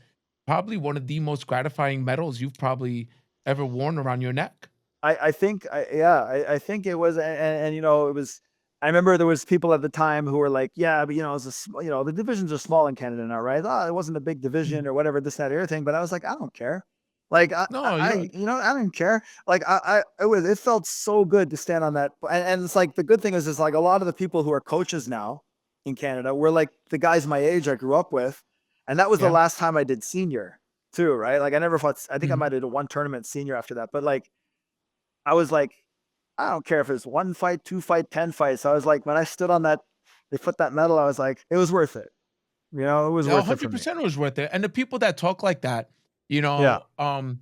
probably one of the most gratifying medals you've probably ever worn around your neck. I think it was, and it was. I remember there was people at the time who were like, "Yeah, but the divisions are small in Canada now, right? Oh, it wasn't a big division Mhm. or whatever, this, that, or other thing." But I was like, I don't care. Like No, you're I didn't care. Like it felt so good to stand on that, and it's like the good thing is like a lot of the people who are coaches now in Canada were like the guys my age I grew up with, and that was the yeah. last time I did senior too, right? Like I never fought. I think I Mhm. might have did one tournament senior after that, but like I was like, I don't care if it's one fight, two fight, 10 fights. I was like, when I stood on that, they put that medal, I was like, it was worth it. It was A worth it for me. 100% was worth it. And the people that talk like that, you Yeah. know,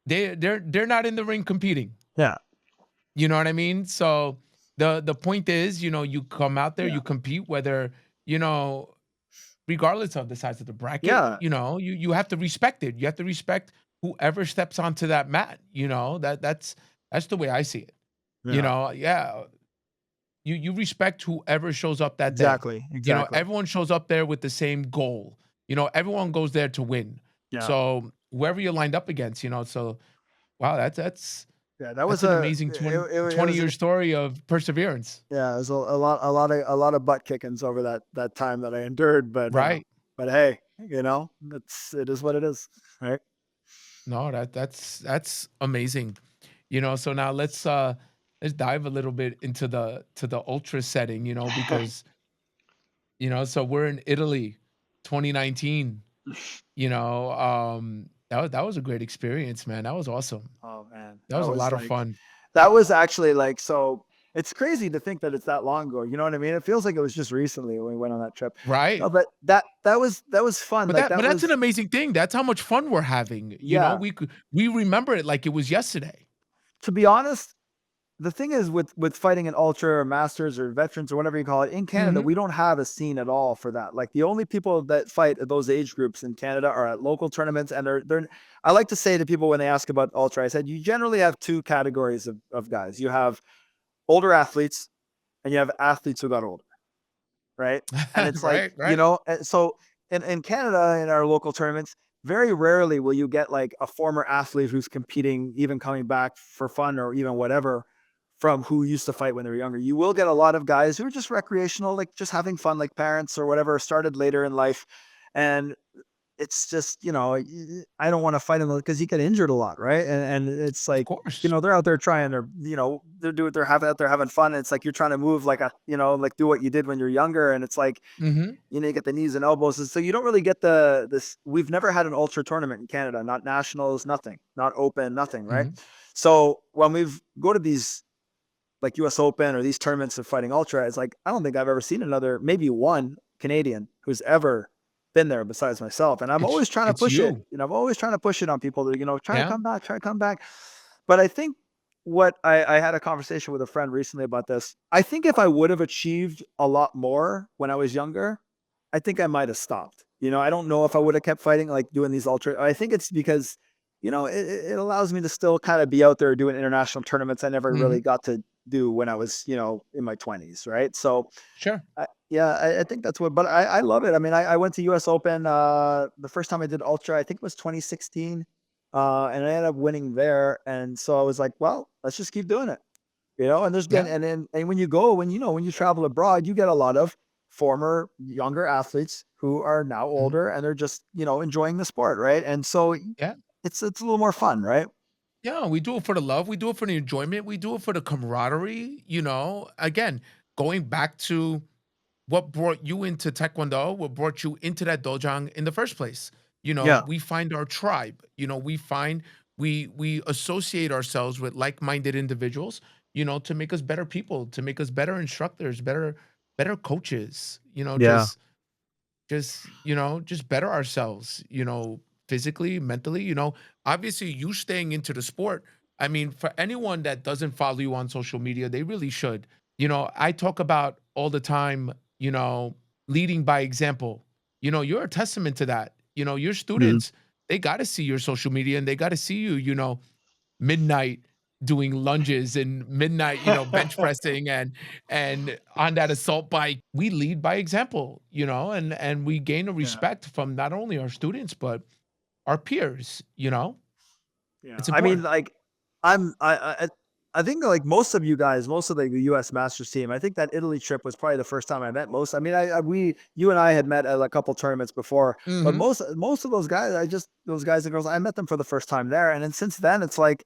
they're not in the ring competing. Yeah. You know what I mean? So the point is, you know, you come out there, Yeah. you compete, whether, you know, regardless of the size of the bracket, Yeah. you know, you have to respect it. You have to respect whoever steps onto that mat, you know, that's the way I see it. You Yeah. know, yeah, you respect whoever shows up that day. Exactly. You know, Exactly. everyone shows up there with the same goal. You know, everyone goes there to win. Yeah. So whoever you're lined up against, you know, so wow, Yeah. That that's was an amazing it 20 was year an, story of perseverance, yeah, it was a lot of butt kickings over that time that I endured, right? but hey, it is what it is. Right. No, that's amazing. You know, so now let's dive a little bit into the ultra setting, you know, because you know, so we're in Italy, 2019, you know, that was a great experience, man. That was awesome. Oh man. That was a lot of fun. That was actually like so it's crazy to think that it's that long ago. You know what I mean? It feels like it was just recently when we went on that trip. Right? No, but that was fun. But Like that but that that's an was amazing thing. That's how much fun we're having. You know, yeah. we remember it like it was yesterday. To be honest, the thing is with fighting an ultra or masters or veterans or whatever you call it in Canada, Mhm. we don't have a scene at all for that. Like the only people that fight at those age groups in Canada are at local tournaments, and they're. I like to say to people when they ask about ultra, I said you generally have two categories of guys. You have older athletes, and you have athletes who got older, right? And it's like, Right, right. so in Canada, in our local tournaments, very rarely will you get like a former athlete who's competing, even coming back for fun or even whatever, from who used to fight when they were younger. You will get a lot of guys who are just recreational, like just having fun, like parents or whatever, started later in life. And it's just, I don't want to fight them because you get injured a lot, right? And it's Of like, course. they're out there trying to, they're having fun. And it's like you're trying to move like like do what you did when you're younger. And it's like, Mhm. you get the knees and elbows. And so you don't really get this. We've never had an ultra tournament in Canada, not nationals, nothing, not open, nothing, right? Mhm. So when we've go to these like US Open or these tournaments of fighting ultra, it's like I don't think I've ever seen another, maybe one Canadian who's ever been there besides myself. And I'm It's always trying to it's push it. you. I'm always trying to push it on people to, try to Yeah. come back, try to come back. But I think what I had a conversation with a friend recently about this. I think if I would have achieved a lot more when I was younger, I think I might have stopped. I don't know if I would have kept fighting, like doing these ultra. I think it's because, it allows me to still kind of be out there doing international tournaments I never Hmm. really got to do when I was, in my 20s, right? So Sure. I think that's what, but I love it. I mean, I went to US Open, the first time I did ultra, I think it was 2016. And I ended up winning there. And so I was like, well, let's just keep doing it, and there's been, Yeah. and when you go, when you travel abroad, you get a lot of former younger athletes who are now Mhm. older and they're just, enjoying the sport. Right. And so Yeah. it's a little more fun. Right. Yeah, we do it for the love, we do it for the enjoyment, we do it for the camaraderie, Again, going back to what brought you into Taekwondo, what brought you into that dojang in the first place. Yeah. We find our tribe. We associate ourselves with like-minded individuals, to make us better people, to make us better instructors, better coaches, Yeah. just better ourselves, physically, mentally, obviously you staying into the sport. I mean, for anyone that doesn't follow you on social media, they really should. I talk about all the time, leading by example. You're a testament to that. Your Mhm. students, they got to see your social media and they got to see you, midnight doing lunges and midnight, bench pressing and on that assault bike. We lead by example, and we gain a Yeah. respect from not only our students but our peers. Yeah. It's I mean, important. like, I think like most of you guys, most of the U.S. Masters team, I think that Italy trip was probably the first time I met most. I mean, you and I had met at a couple tournaments before, but Mhm. most of those guys, those guys and girls, I met them for the first time there, and then since then, it's like,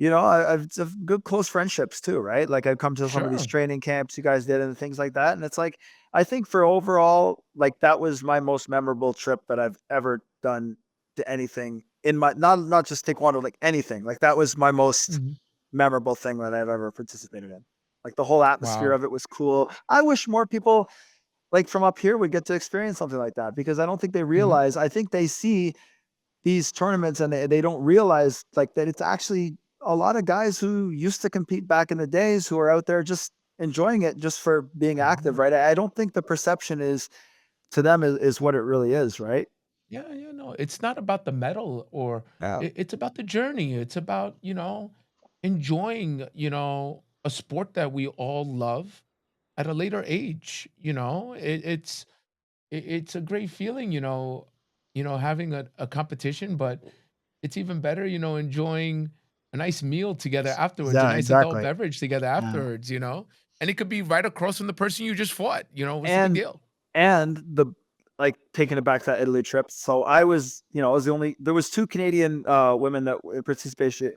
I've good close friendships too, right? Like I've come to some of these Sure. training camps you guys did and things like that, and it's like I think for overall, like that was my most memorable trip that I've ever done to anything in my not just taekwondo, like anything. Like that was my most Mhm. memorable thing that I've ever participated in. Like the whole atmosphere Wow. of it was cool. I wish more people like from up here would get to experience something like that because I don't think they Mhm. realize. I think they see these tournaments and they don't realize like that it's actually a lot of guys who used to compete back in the days who are out there just enjoying it just for being active, Mhm. right? I don't think the perception is to them is what it really is, right? Yeah, yeah, no, it's not about the medal or Yeah. it's about the journey. It's about, enjoying, a sport that we all love at a later age. It's a great feeling, having a competition, but it's even better, enjoying a nice meal together afterwards, a Yeah, nice adult exactly. beverage together Yeah. afterwards. And it could be right across from the person you just fought. What's the big And deal? the like taking it back to that Italy trip. So I was, I was the only there was two Canadian women that participated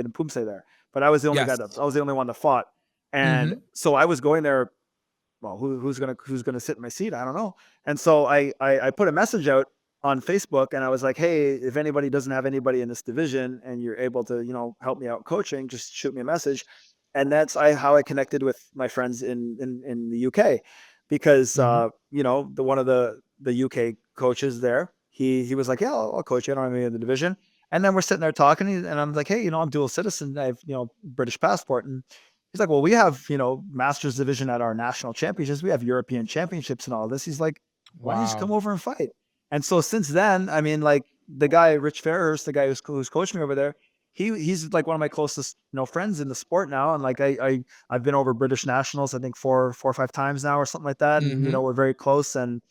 in Pumse there, but I was the only guy Yes. that I was the only one that fought. And Mhm. so I was going there, well, who's gonna sit in my seat? I don't know. And so I put a message out on Facebook and I was like, hey, if anybody doesn't have anybody in this division and you're able to, help me out coaching, just shoot me a message. And that's how I connected with my friends in the UK because Mhm. the one of the UK coaches there, he was like, yeah, I'll coach you. I don't have any in the division. And then we're sitting there talking, and I'm like, hey, I'm dual citizen. I have British passport, and he's like, well, we have, Masters division at our national championships. We have European championships and all this. He's like, why don't you just come Wow. over and fight? And so since then, I mean, like the guy, Rich Fairhurst, the guy who's coaching me over there, he's like one of my closest, friends in the sport now. And like, I've been over British nationals, I think four or five times now or something like that. And, Mhm. we're very close. And,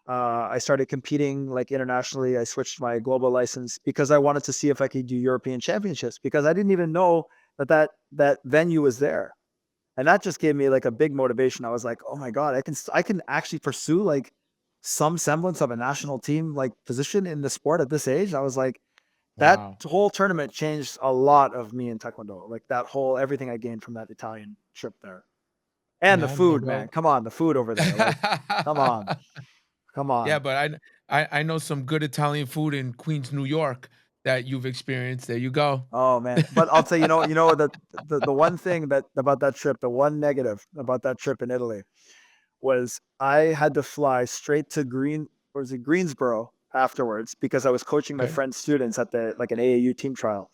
I started competing like internationally. I switched my global license because I wanted to see if I could do European championships because I didn't even know that venue was there, and that just gave me like a big motivation. I was like, oh my god, I can actually pursue like some semblance of a national team like position in the sport at this age. I was like, that Wow. whole tournament changed a lot of me in taekwondo. Like that whole everything I gained from that Italian trip there, and the Yeah, no, food, man. well. Come on, the food over there. Like, come on, come Yeah, on. but I know some good Italian food in Queens, New York that you've experienced. There you go. Oh man, but I'll tell you, the one thing that about that trip, the one negative about that trip in Italy was I had to fly straight to Greensboro afterwards because I was coaching my Okay. friend's students at the like an AAU team trial.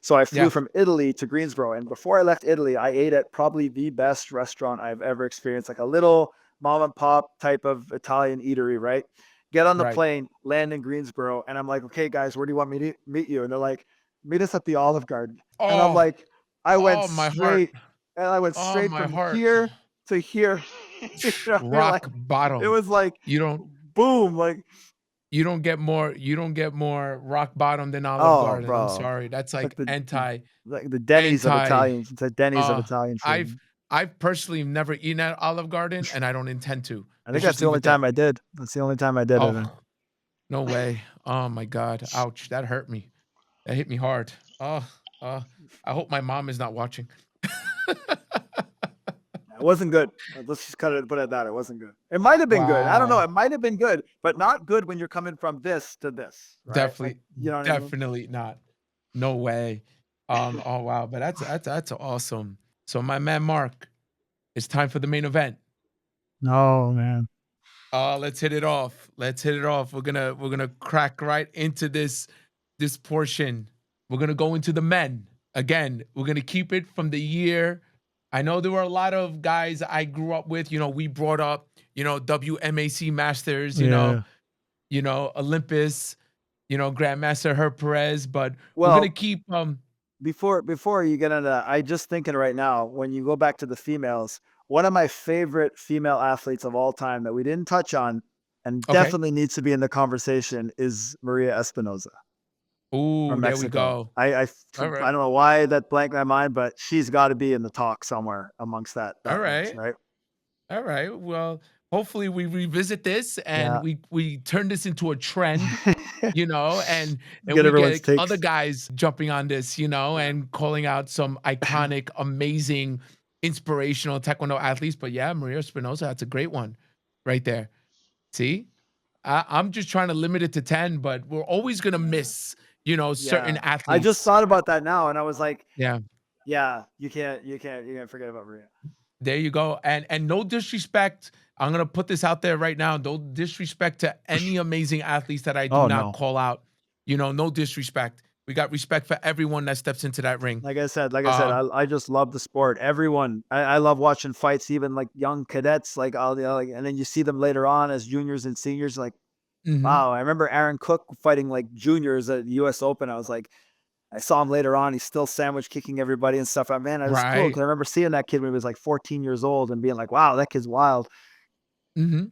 So I flew Yeah. from Italy to Greensboro. And before I left Italy, I ate at probably the best restaurant I've ever experienced, like a little mom and pop type of Italian eatery, right? Get on the Right. plane, land in Greensboro, and I'm like, okay, guys, where do you want me to meet you? And they're like, meet us at the Olive Garden. And I'm Oh, like, I went oh, my heart. straight, and I went Oh, straight my from heart. here to here. You're like, Rock it bottom. was like, You don't boom, like, you don't get more rock bottom than Olive oh, Garden. I'm bro, sorry. That's like like the Denny's of anti Italian. It's the Denny's of uh Italian I've food. I've personally never eaten at Olive Garden and I don't intend to. I think Let's that's just the leave only it there. time I did. That's the only time I did it. Oh, no way. Oh my God. Ouch. That hurt me. That hit me hard. Oh, I hope my mom is not watching. It wasn't good. Let's just cut it and put it at that. It wasn't good. It might have been good. I don't know. Wow. It might have been good, but not good when you're coming from this to this, right? Like, Definitely, you know what I mean? definitely not. No way. Oh wow, but that's awesome. So my man Mark, it's time for the main event. No, man. Let's hit it off. Let's hit it off. We're gonna crack right into this portion. We're gonna go into the men. Again, we're gonna keep it from the year. I know there were a lot of guys I grew up with. You know, we brought up, WMAC Masters, Yeah. Olympus, Grandmaster Herb Perez, but we're gonna Well, keep before you get into that, I just thinking right now, when you go back to the females, one of my favorite female athletes of all time that we didn't touch on and okay. definitely needs to be in the conversation is Maria Espinoza from Ooh, there we Mexico. go. I All don't right. know why that blanked my mind, but she's got to be in the talk somewhere amongst All that mix, right. right? All right. Well, hopefully we revisit this and Yeah. we turn this into a trend, and Get we everyone's get other takes. guys jumping on this, Yeah. and calling out some iconic, amazing, inspirational Taekwondo athletes. But yeah, Maria Espinosa, that's a great one right there. See? I'm just trying to limit it to 10, but we're always gonna miss, certain Yeah. I just athletes. thought about that now and I was like, Yeah. yeah, you can't forget about Maria. There you go. And no disrespect. I'm gonna put this out there right now. No disrespect to any amazing athletes that I do Oh not no. call out. No disrespect. We got respect for everyone that steps into that ring. Like I said, Um, I just love the sport. Everyone, I love watching fights, even like young cadets, like all the like, and then you see them later on as juniors and seniors. Like, mhm. wow, I remember Aaron Cook fighting like juniors at the U.S. Open. I was like, I saw him later on. He's still sandwich kicking everybody and stuff. Man, it was cool Right. because I remember seeing that kid when he was like 14 years old and being like, wow, that kid's wild. Mhm.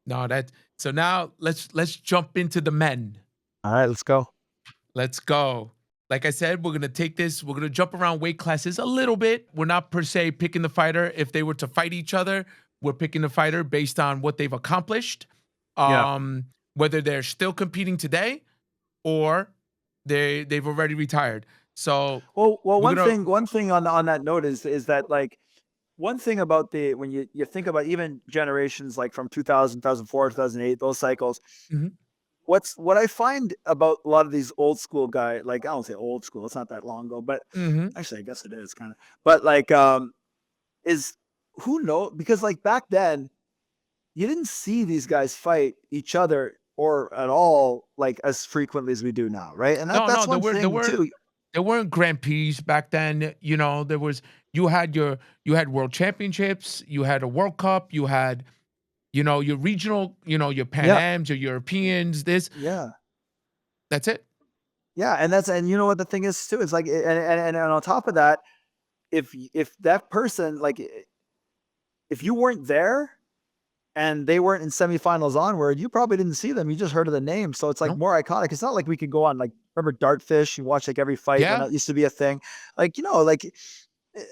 No, that so now let's jump into the men. All right, let's go. Let's go. Like I said, we're gonna take this. We're gonna jump around weight classes a little bit. We're not per se picking the fighter. If they were to fight each other, we're picking the fighter based on what they've accomplished, Yeah. whether they're still competing today or they've already retired. So Well, we're gonna. one thing on that note is that like one thing about the when you think about even generations like from 2000, 2004, 2008, those cycles, Mhm, what I find about a lot of these old school guys, like I don't say old school, it's not that long ago, but mhm. actually I guess it is kind of, but like is who know because like back then you didn't see these guys fight each other or at all like as frequently as we do now, right? And No, no, that's there one were there thing weren't too. there weren't Grand Prix back then. There was you had world championships, you had a World Cup, you had your regional, your Pan Yeah, Ams, your Europeans, this, yeah. that's it. Yeah, and you know what the thing is too? It's like and on top of that, if that person like if you weren't there and they weren't in semifinals onward, you probably didn't see them. You just heard of the name, so it's like No. more iconic. It's not like we could go on like remember Dartfish. You watch like every fight when Yeah. that used to be a thing. Like like eh,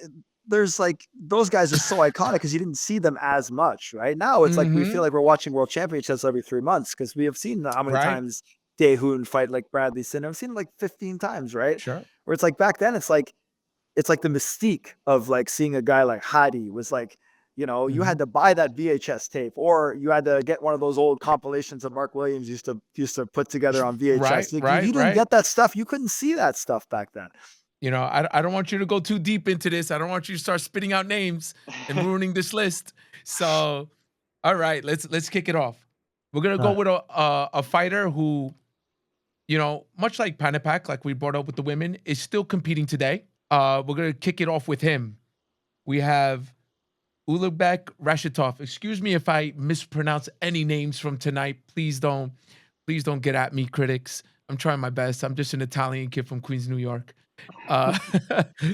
there's like those guys are so iconic because you didn't see them as much. Right now, it's like we feel Mhm. like we're watching world championships every 3 months because we have seen how many Right. times Daehoon fight like Bradley Sin. I've seen it like 15 times, right? Sure. Where it's like back then, it's like the mystique of like seeing a guy like Hadi was like, you had Mhm. to buy that VHS tape or you had to get one of those old compilations that Mark Williams used to put together on Right, VHS. Like, if right, you didn't right. get that stuff, you couldn't see that stuff back then. I don't want you to go too deep into this. I don't want you to start spitting out names and ruining this list. So, all right, let's kick it off. We're gonna All go right. with a fighter who much like Panapak, like we brought up with the women, is still competing today. We're gonna kick it off with him. We have Ulubek Rashitov. Excuse me if I mispronounce any names from tonight. Please don't get at me, critics. I'm trying my best. I'm just an Italian kid from Queens, New York. Uh,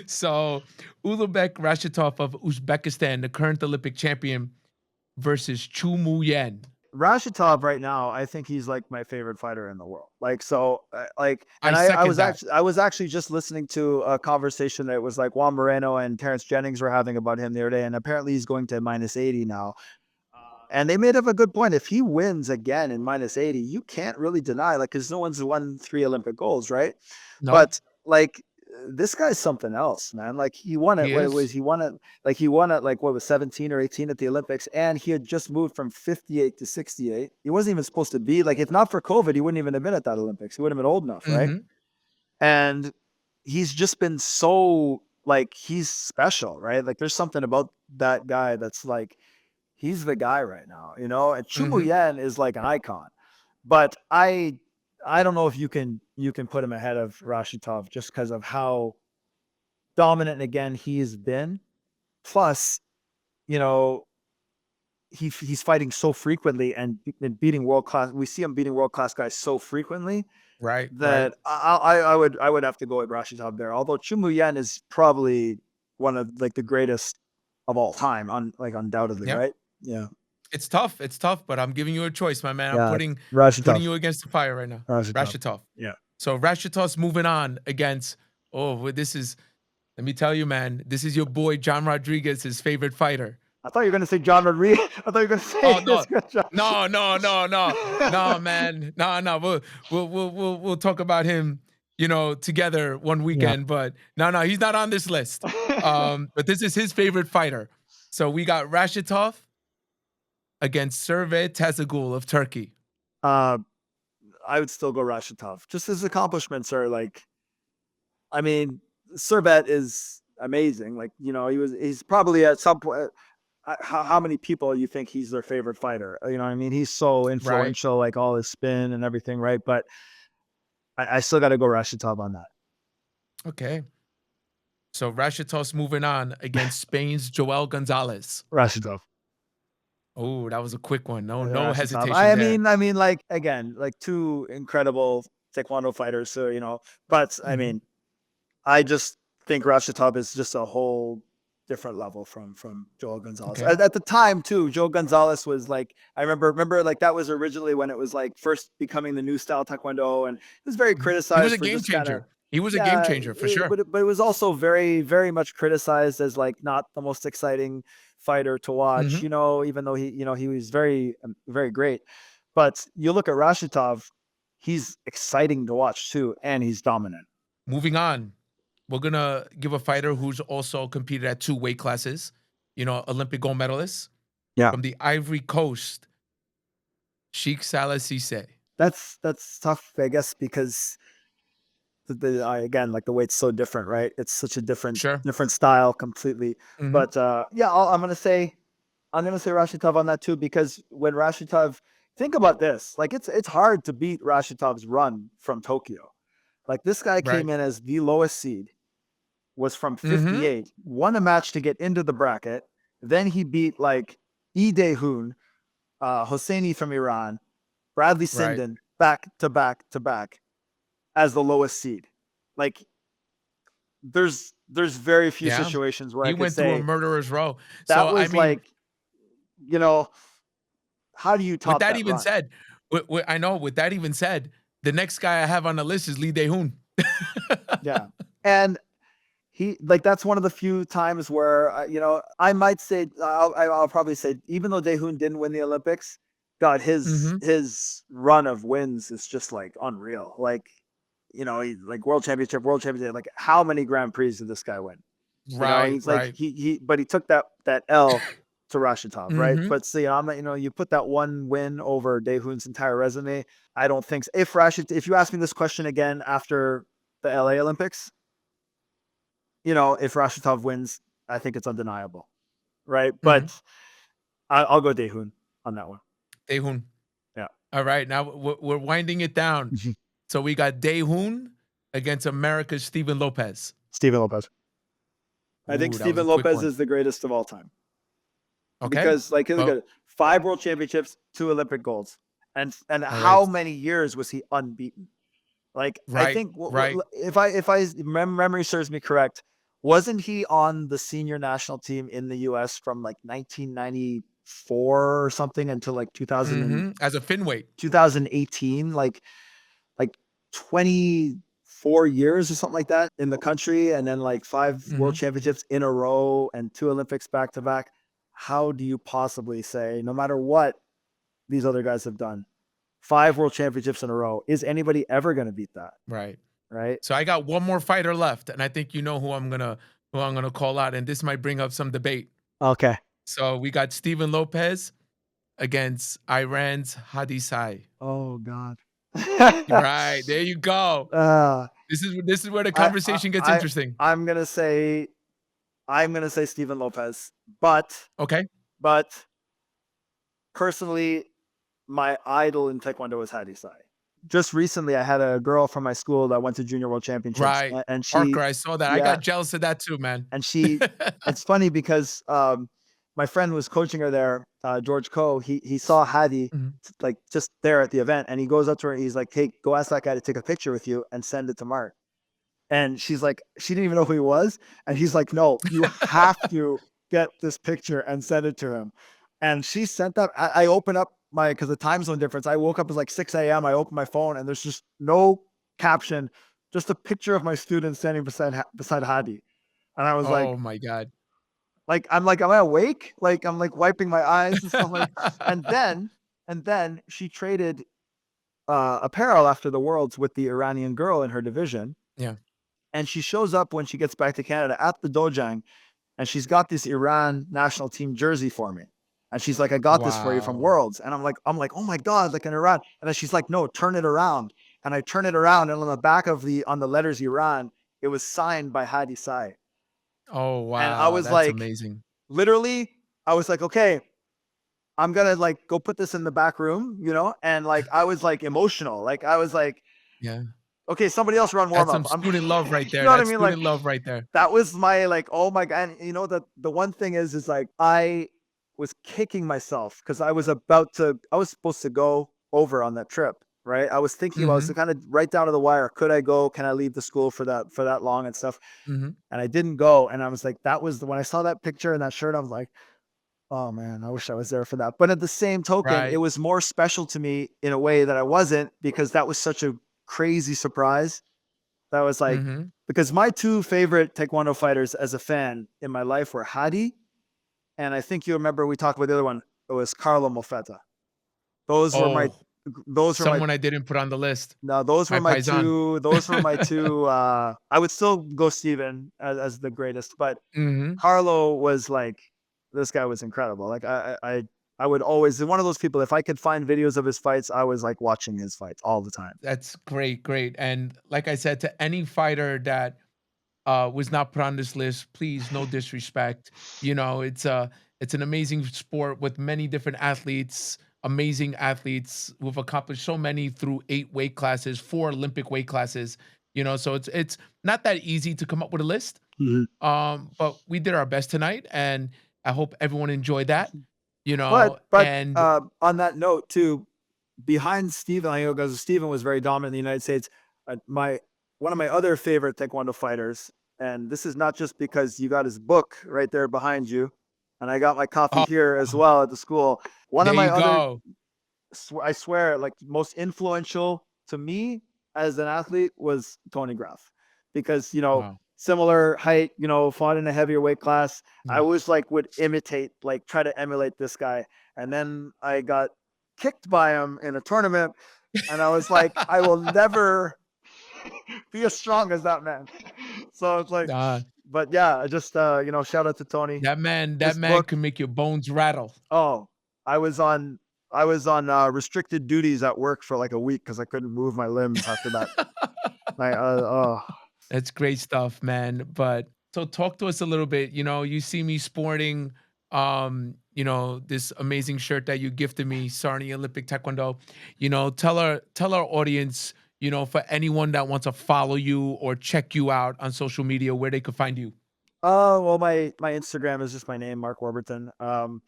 so Ulubek Rashitov of Uzbekistan, the current Olympic champion, versus Chu Mu Yen. Rashitov right now, I think he's like my favorite fighter in the world. Like, so and I was actually just listening to a conversation that was like Juan Moreno and Terrence Jennings were having about him the other day. And apparently he's going to -80 now. And they made up a good point. If he wins again in -80, you can't really deny, like, because no one's won 3 Olympic golds, right? No. But like, this guy's something else, man. Like, he won it. He won it. Like, he won it. Like, what was 17 or 18 at the Olympics, and he had just moved from 58 to 68. He wasn't even supposed to be, like, if not for COVID, he wouldn't even have been at that Olympics. He wouldn't have been old enough, right? And he's just been so, like, he's special, right? Like, there's something about that guy that's like, he's the guy right now, And Chu Mu Yen is like an icon, but I don't know if you can put him ahead of Rashitov just because of how dominant again he's been. Plus, he's fighting so frequently and beating world class. We see him beating world class guys so frequently, right? That I would have to go with Rashitov there. Although Chu Mu Yen is probably one of like the greatest of all time, undoubtedly, right? Yeah. It's tough, but I'm giving you a choice, my man. Yeah, I'm putting you against the fire right now. Rashitov. Yeah. So Rashitov's moving on against, let me tell you, man, this is your boy John Rodriguez, his favorite fighter. I thought you were going to say John Rodriguez. I thought you were going to say No, man. No. We'll talk about him, together one weekend, but no, he's not on this list. But this is his favorite fighter. So we got Rashitov against Servet Tazagul of Turkey. I would still go Rashitov. Just his accomplishments are like, I mean, Servet is amazing. Like, he's probably at some point, how many people you think he's their favorite fighter? You know what I mean? He's so influential, like all his spin and everything, right? But I still got to go Rashitov on that. Okay. So Rashitov's moving on against Spain's Joel Gonzalez. Rashitov. Oh, that was a quick one. No hesitation. I mean, like, again, like two incredible Taekwondo fighters. So, but I mean, I just think Rashitov is just a whole different level from Joel Gonzalez. Okay. At the time too, Joel Gonzalez was like, I remember like that was originally when it was like first becoming the new style Taekwondo, and it was very criticized. He was a game changer. He was a game changer for sure. But it was also very, very much criticized as like not the most exciting fighter to watch, even though he was very, very great. But you look at Rashitov, he's exciting to watch too, and he's dominant. Moving on, we're going to give a fighter who's also competed at 2 weight classes, Olympic gold medalist. Yeah. From the Ivory Coast, Sheikh Salah Cisse. That's tough, I guess, because again, like the weight's so different, right? It's such a different style completely. But yeah, I'm gonna say Rashitov on that too, because when Rashitov, think about this, like it's hard to beat Rashitov's run from Tokyo. Like this guy came in as the lowest seed, was from 58, won a match to get into the bracket. Then he beat like Lee Dae-hoon, Hosseini from Iran, Bradley Sinden, back to back as the lowest seed. Like there's very few situations where he I could went say through a murderer's row. That was like, how do you top that? With that even said, the next guy I have on the list is Lee Dae-hoon. Yeah. And he, like, that's one of the few times where, I might say, I'll probably say, even though Dae-hoon didn't win the Olympics, God, his run of wins is just like unreal. Like, he's like world championship. Like, how many Grand Prix did this guy win? He's like, but he took that L to Rashitov, right? But see, you put that one win over Dae-hoon's entire resume. I don't think so. If you ask me this question again after the LA Olympics, if Rashitov wins, I think it's undeniable, right? But I'll go Dae-hoon on that one. Dae-hoon. Yeah. All right. Now we're winding it down. So we got Dae-hoon against America's Steven Lopez. Steven Lopez. I think Ooh, that was a Steven quick Lopez one. is the greatest of all time. Okay. Because look Well, at it, 5 world championships, 2 Olympic golds. And all right. how many years was he unbeaten? Like, I Right. think Right. if memory serves me correct, wasn't he on the senior national team in the US from like 1994 or something until like As a Finweight. 2018, like 24 years or something like that in the country, and then like 5 world championships in a row and 2 Olympics back to back. How do you possibly say, no matter what these other guys have done, 5 world championships in a row, is anybody ever going to beat that? Right. Right? So I got one more fighter left, and I think you know who I'm gonna call out, and this might bring up some debate. Okay. So we got Steven Lopez against Iran's Hadisai. Oh God. Right, there you go. This is where the conversation gets interesting. I'm gonna say Steven Lopez, but Okay. personally, my idol in Taekwondo is Hadisai. Just recently, I had a girl from my school that went to Junior World Championships, Right. and she, Parker, I saw that. I yeah, got jealous of that too, man. and it's funny because my friend was coaching her there, George Coe. He saw Hadi Mhm. like just there at the event, and he goes up to her and he's like, "Hey, go ask that guy to take a picture with you and send it to Mark." And she's like, she didn't even know who he was, and he's like, "No, you have to get this picture and send it to him." And she sent that. I open up because the time zone difference. I woke up at like 6 a.m. I opened my phone and there's just no caption, just a picture of my student standing beside Hadi. And I was Oh my God. am I awake? Like, I'm like wiping my eyes and stuff like, and then she traded apparel after the Worlds with the Iranian girl in her division. Yeah. And she shows up when she gets back to Canada at the dojang, and she's got this Iran national team jersey for me. And she's like, "I got this for you from Wow. Worlds." And I'm like, "Oh my God, like in Iran." And then she's like, "No, turn it around." And I turn it around, and on the back of on the letters Iran, it was signed by Hadi Sai. Oh And I wow, was that's like, amazing. literally, I was like, "Okay, I'm gonna like go put this in the back room," and like I was like emotional. Like I was like, Yeah. "Okay, somebody else run warm That's up." some student love right You there. know what I That's mean? Like student love right there. that was my like, oh my God. And the one thing is like I was kicking myself because I was supposed to go over on that trip, right? I was thinking about it, was Mhm. kind of right down to the wire. Could I go? Can I leave the school for that long and stuff? Mhm. And I didn't go. And I was like, when I saw that picture and that shirt, I was like, oh man, I wish I was there for that. But at the same token, it Right. was more special to me in a way that I wasn't, because that was such a crazy surprise. That was like, Mhm. because my 2 favorite Taekwondo fighters as a fan in my life were Hadi, and I think you remember we talked about the other one. It was Carlo Mofetta. Those were my Oh, those were my someone I didn't put on the list. no, those My were my paisan. 2 I would still go Steven as the greatest, but Mhm. Carlo was like, this guy was incredible. Like I would always, one of those people, if I could find videos of his fights, I was like watching his fights all the time. That's great, great. And like I said, to any fighter that was not put on this list, please, no disrespect. It's an amazing sport with many different athletes, amazing athletes who've accomplished so many through 8 weight classes, 4 Olympic weight classes. So it's not that easy to come up with a list. Mhm. But we did our best tonight, and I hope everyone enjoyed that. But And on that note too, behind Steven, I know because Steven was very dominant in the United States. My One of my other favorite Taekwondo fighters, and this is not just because you got his book right there behind you, and I got my copy oh, here as well at the school. One of there my you other, go. I swear, like most influential to me as an athlete was Tony Graff, because Wow. similar height, fought in a heavier weight class. I Yeah. was like would imitate, like try to emulate this guy, and then I got kicked by him in a tournament, and I was like, I will never be as strong as that man. So it's like, Uh, but yeah, I just shout out to Tony. that This man book, can make your bones rattle. oh, I was on restricted duties at work for like a week because I couldn't move my limbs after that. Oh, That's great stuff, man. But so talk to us a little bit. You see me sporting this amazing shirt that you gifted me, Sarnia Olympic Taekwondo. Tell our audience, for anyone that wants to follow you or check you out on social media, where they could find you? Well, my Instagram is just my name, Mark Warburton. Mhm.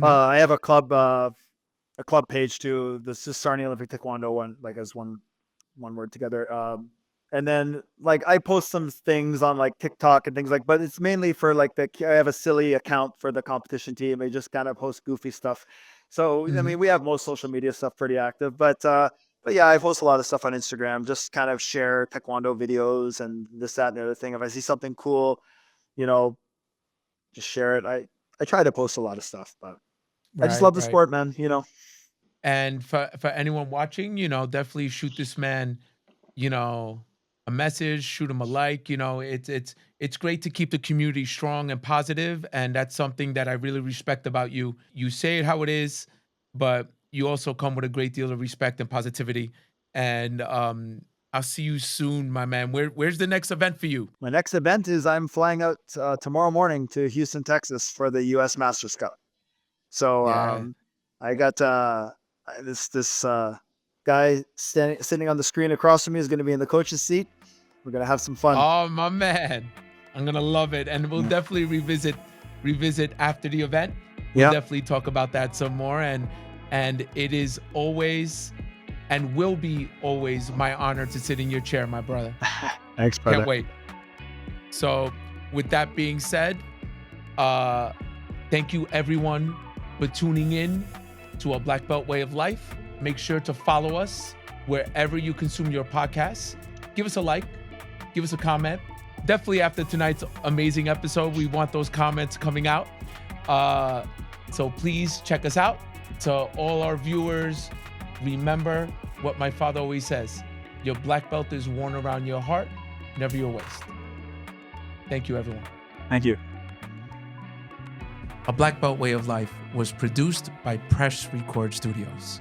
I have a club page too. This is Sarnia Olympic Taekwondo one, like as one word together. And then like I post some things on like TikTok and things like, but it's mainly for like I have a silly account for the competition team. I just kind of post goofy stuff. So I Mhm. mean, we have most social media stuff pretty active, but yeah, I post a lot of stuff on Instagram. Just kind of share Taekwondo videos and this, that, and the other thing. If I see something cool, you know, just share it. I try to post a lot of stuff, but I just Right, love the right. sport, man. You know. And for anyone watching, definitely shoot this man, you know, a message, shoot him a like. It's great to keep the community strong and positive, and that's something that I really respect about you. You say it how it is, but you also come with a great deal of respect and positivity. And I'll see you soon, my man. Where's the next event for you? My next event is I'm flying out tomorrow morning to Houston, Texas for the U.S. Masters Cup. So Yeah. I got this guy sitting on the screen across from me is going to be in the coach's seat. We're going to have some fun. Oh, my man. I'm gonna love it. And we'll Yeah. definitely revisit after the event. We'll Yeah. definitely talk about that some more. And it is always and will be always my honor to sit in your chair, my brother. Thanks, Can't brother. wait. So with that being said, thank you everyone for tuning in to A Black Belt Way of Life. Make sure to follow us wherever you consume your podcasts. Give us a like, give us a comment. Definitely after tonight's amazing episode, we want those comments coming out. So please check us out. To all our viewers, remember what my father always says: your black belt is worn around your heart, never your waist. Thank you, everyone. Thank you. A Black Belt Way of Life was produced by Press Record Studios.